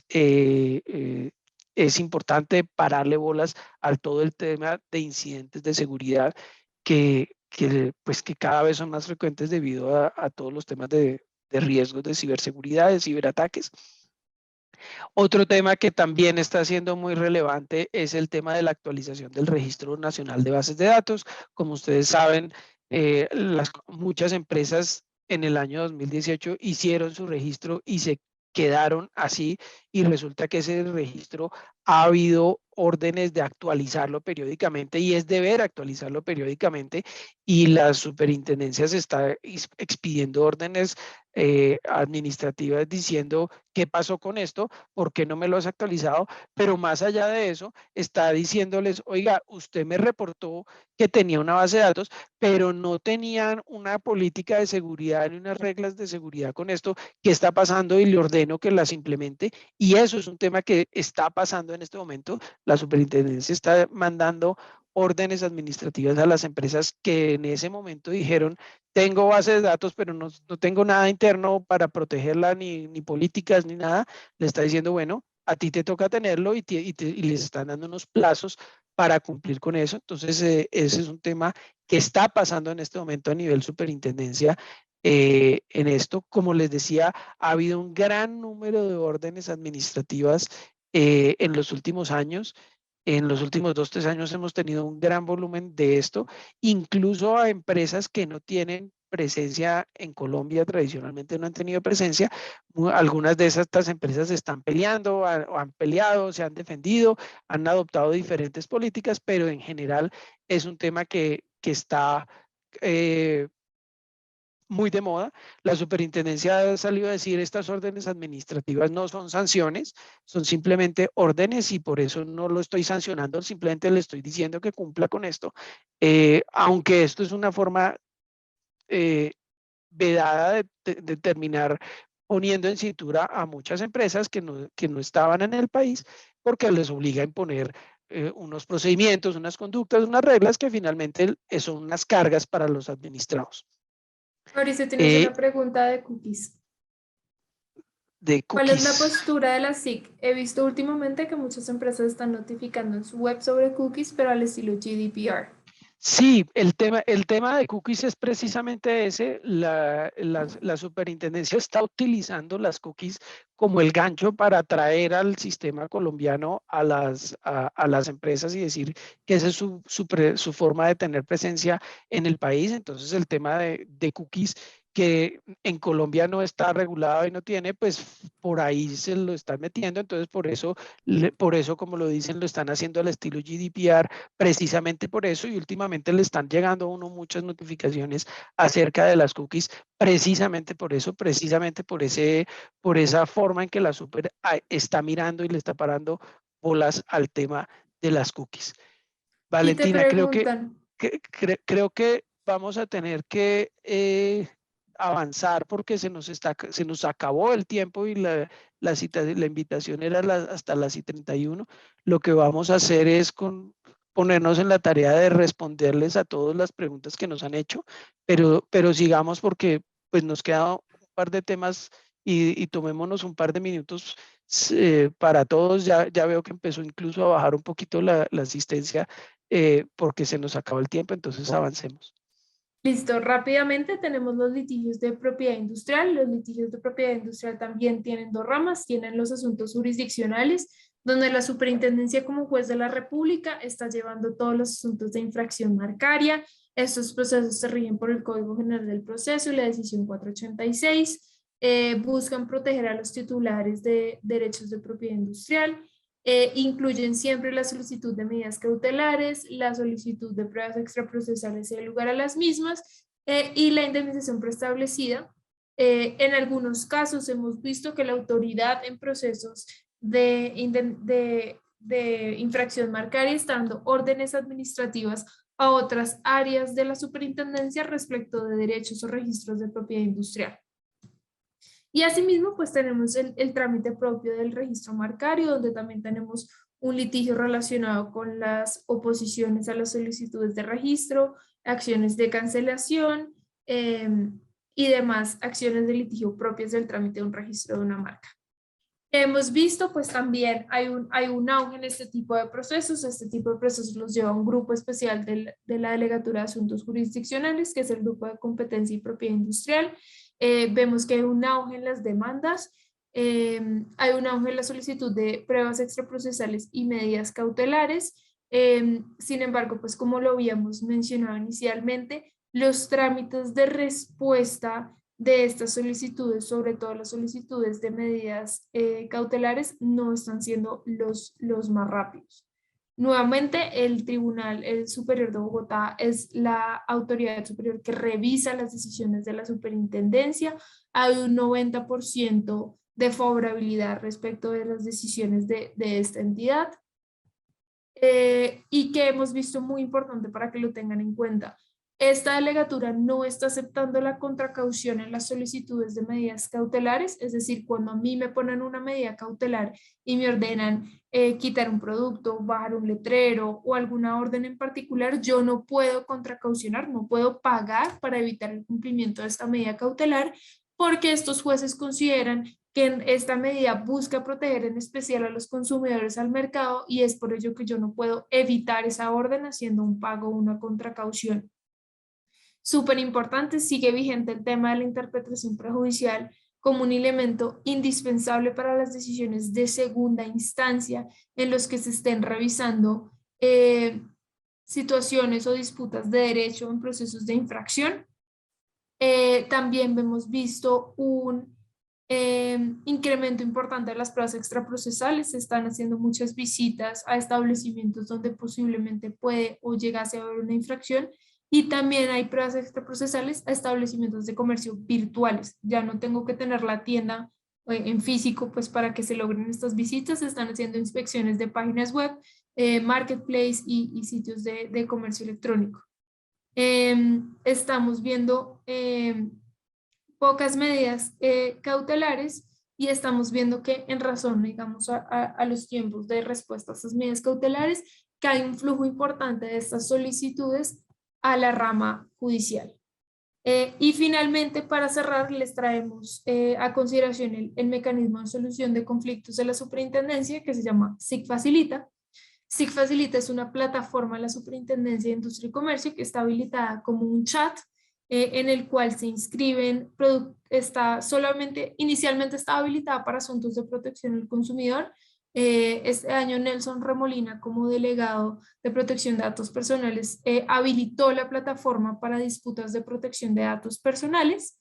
es importante pararle bolas a todo el tema de incidentes de seguridad pues, que cada vez son más frecuentes debido a todos los temas de riesgos de ciberseguridad, de ciberataques. Otro tema que también está siendo muy relevante es el tema de la actualización del Registro Nacional de Bases de Datos. Como ustedes saben, muchas empresas en el año 2018 hicieron su registro y se quedaron así, y resulta que ese registro ha habido órdenes de actualizarlo periódicamente, y es deber actualizarlo periódicamente, y la superintendencia se está expidiendo órdenes administrativas diciendo qué pasó con esto, por qué no me lo has actualizado, pero más allá de eso, está diciéndoles, oiga, usted me reportó que tenía una base de datos, pero no tenían una política de seguridad ni unas reglas de seguridad con esto, ¿qué está pasando? Y le ordeno que las implemente. Y eso es un tema que está pasando en este momento. La superintendencia está mandando órdenes administrativas a las empresas que en ese momento dijeron, tengo bases de datos, pero no tengo nada interno para protegerla, ni políticas, ni nada. Le está diciendo, bueno, a ti te toca tenerlo y les están dando unos plazos para cumplir con eso. Entonces, ese es un tema que está pasando en este momento a nivel superintendencia. En esto, como les decía, ha habido un gran número de órdenes administrativas en los últimos años. En los últimos 2, 3 años hemos tenido un gran volumen de esto, incluso a empresas que no tienen presencia en Colombia, tradicionalmente no han tenido presencia. Algunas de estas empresas están peleando o han peleado, se han defendido, han adoptado diferentes políticas, pero en general es un tema que está eh, muy de moda. La superintendencia ha salido a decir estas órdenes administrativas no son sanciones, son simplemente órdenes y por eso no lo estoy sancionando, simplemente le estoy diciendo que cumpla con esto. Aunque esto es una forma eh, vedada de terminar poniendo en cintura a muchas empresas que no estaban en el país porque les obliga a imponer unos procedimientos, unas conductas, unas reglas que finalmente son unas cargas para los administrados. Mauricio, tienes Eh, una pregunta de cookies. de ¿Cuál es la cookies. postura de la SIC? He visto últimamente que muchas empresas están notificando en su web sobre cookies, pero al estilo GDPR. Sí, el tema de cookies es precisamente ese. La superintendencia está utilizando las cookies como el gancho para atraer al sistema colombiano a las empresas y decir que esa es su forma de tener presencia en el país. Entonces, el tema de cookies que en Colombia no está regulado y no tiene, pues por ahí se lo están metiendo. Entonces, por eso, como lo dicen, lo están haciendo al estilo GDPR precisamente por eso, y últimamente le están llegando a uno muchas notificaciones acerca de las cookies, precisamente por eso, precisamente por esa forma en que la super está mirando y le está parando bolas al tema de las cookies. Y te Valentina, preguntan, creo que vamos a tener que avanzar porque se nos acabó el tiempo y la invitación era hasta las y 31. Lo que vamos a hacer es ponernos en la tarea de responderles a todas las preguntas que nos han hecho, pero sigamos porque pues nos queda un par de temas y tomémonos un par de minutos para todos. Ya veo que empezó incluso a bajar un poquito la asistencia porque se nos acaba el tiempo, entonces avancemos. listo, rápidamente tenemos los litigios de propiedad industrial. Los litigios de propiedad industrial también tienen dos ramas, tienen los asuntos jurisdiccionales, donde la superintendencia como juez de la República está llevando todos los asuntos de infracción marcaria. Estos procesos se rigen por el Código General del Proceso y la decisión 486. Buscan proteger a los titulares de derechos de propiedad industrial. Incluyen siempre la solicitud de medidas cautelares, la solicitud de pruebas extraprocesales y el lugar a las mismas y la indemnización preestablecida. En algunos casos hemos visto que la autoridad en procesos de infracción marcaria está dando órdenes administrativas a otras áreas de la superintendencia respecto de derechos o registros de propiedad industrial. Y asimismo, pues tenemos el trámite propio del registro marcario, donde también tenemos un litigio relacionado con las oposiciones a las solicitudes de registro, acciones de cancelación y demás acciones de litigio propias del trámite de un registro de una marca. Hemos visto, pues también hay un auge en este tipo de procesos. Este tipo de procesos los lleva un grupo especial de la Delegatura de Asuntos Jurisdiccionales, que es el Grupo de Competencia y Propiedad Industrial. Vemos que hay un auge en las demandas, hay un auge en la solicitud de pruebas extraprocesales y medidas cautelares. Sin embargo, pues como lo habíamos mencionado inicialmente, los trámites de respuesta de estas solicitudes, sobre todo las solicitudes de medidas cautelares, no están siendo los más rápidos. Nuevamente, el Tribunal Superior de Bogotá es la autoridad superior que revisa las decisiones de la superintendencia. Hay un 90% de favorabilidad respecto de las decisiones de esta entidad. Y que hemos visto muy importante para que lo tengan en cuenta. Esta delegatura no está aceptando la contracaución en las solicitudes de medidas cautelares, es decir, cuando a mí me ponen una medida cautelar y me ordenan quitar un producto, bajar un letrero o alguna orden en particular, yo no puedo contracaucionar, no puedo pagar para evitar el cumplimiento de esta medida cautelar, porque estos jueces consideran que esta medida busca proteger en especial a los consumidores al mercado y es por ello que yo no puedo evitar esa orden haciendo un pago o una contracaución. Súper importante, sigue vigente el tema de la interpretación prejudicial como un elemento indispensable para las decisiones de segunda instancia en los que se estén revisando situaciones o disputas de derecho en procesos de infracción. También hemos visto un incremento importante de las pruebas extraprocesales. Se están haciendo muchas visitas a establecimientos donde posiblemente puede o llegase a haber una infracción. Y también hay pruebas extraprocesales a establecimientos de comercio virtuales. Ya no tengo que tener la tienda en físico pues para que se logren estas visitas. Se están haciendo inspecciones de páginas web, marketplace y sitios de comercio electrónico. Estamos viendo pocas medidas cautelares y estamos viendo que en razón, digamos, a los tiempos de respuesta a esas medidas cautelares, que hay un flujo importante de estas solicitudes a la rama judicial. Y finalmente, para cerrar, les traemos a consideración el mecanismo de solución de conflictos de la superintendencia que se llama SIC Facilita. SIC Facilita es una plataforma de la Superintendencia de Industria y Comercio que está habilitada como un chat en el cual se inscriben, inicialmente está habilitada para asuntos de protección al consumidor. Este año Nelson Remolina, como delegado de protección de datos personales, habilitó la plataforma para disputas de protección de datos personales.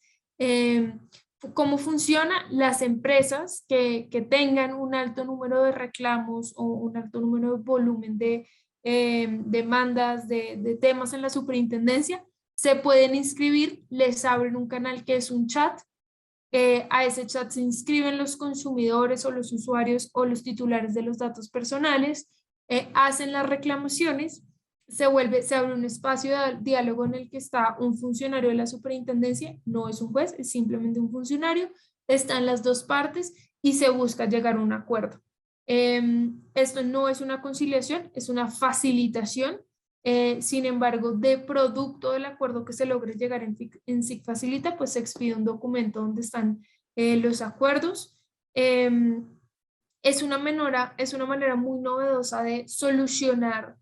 ¿Cómo funciona? Las empresas que tengan un alto número de reclamos o un alto número de volumen de demandas, de temas en la superintendencia, se pueden inscribir, les abren un canal que es un chat. A ese chat se inscriben los consumidores o los usuarios o los titulares de los datos personales, hacen las reclamaciones, se abre un espacio de diálogo en el que está un funcionario de la superintendencia, no es un juez, es simplemente un funcionario, están las dos partes y se busca llegar a un acuerdo. Esto no es una conciliación, es una facilitación. Sin embargo, de producto del acuerdo que se logre llegar en SIC Facilita, pues se expide un documento donde están los acuerdos. Es una manera muy novedosa de solucionar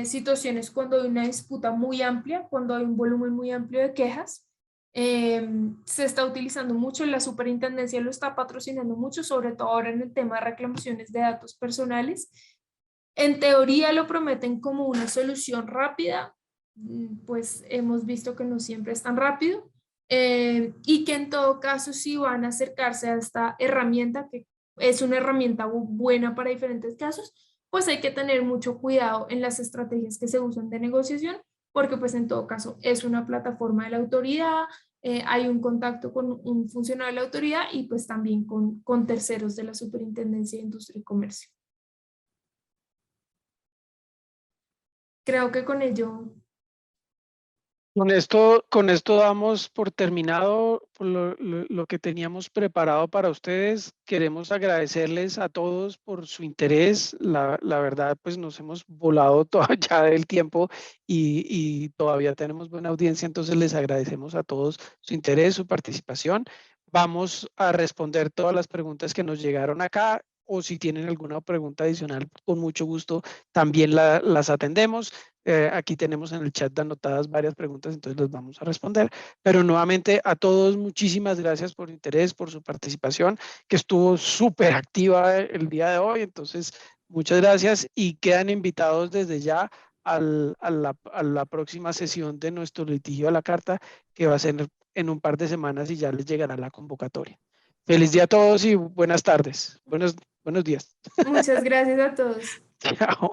situaciones cuando hay una disputa muy amplia, cuando hay un volumen muy amplio de quejas. Se está utilizando mucho, la superintendencia lo está patrocinando mucho, sobre todo ahora en el tema de reclamaciones de datos personales. En teoría lo prometen como una solución rápida, pues hemos visto que no siempre es tan rápido y que en todo caso si van a acercarse a esta herramienta, que es una herramienta buena para diferentes casos, pues hay que tener mucho cuidado en las estrategias que se usan de negociación, porque pues en todo caso es una plataforma de la autoridad, hay un contacto con un funcionario de la autoridad y pues también con terceros de la Superintendencia de Industria y Comercio. Creo que con ello. Con esto damos por terminado lo que teníamos preparado para ustedes. Queremos agradecerles a todos por su interés. La verdad, pues nos hemos volado todo ya del tiempo y todavía tenemos buena audiencia, entonces les agradecemos a todos su interés, su participación. Vamos a responder todas las preguntas que nos llegaron acá o si tienen alguna pregunta adicional, con mucho gusto también las atendemos. Aquí tenemos en el chat anotadas varias preguntas, entonces las vamos a responder. Pero nuevamente a todos, muchísimas gracias por su interés, por su participación, que estuvo súper activa el día de hoy. Entonces, muchas gracias y quedan invitados desde ya a la próxima sesión de nuestro litigio a la carta, que va a ser en un par de semanas y ya les llegará la convocatoria. Feliz día a todos y buenas tardes. Buenos días. Muchas gracias a todos. Chao.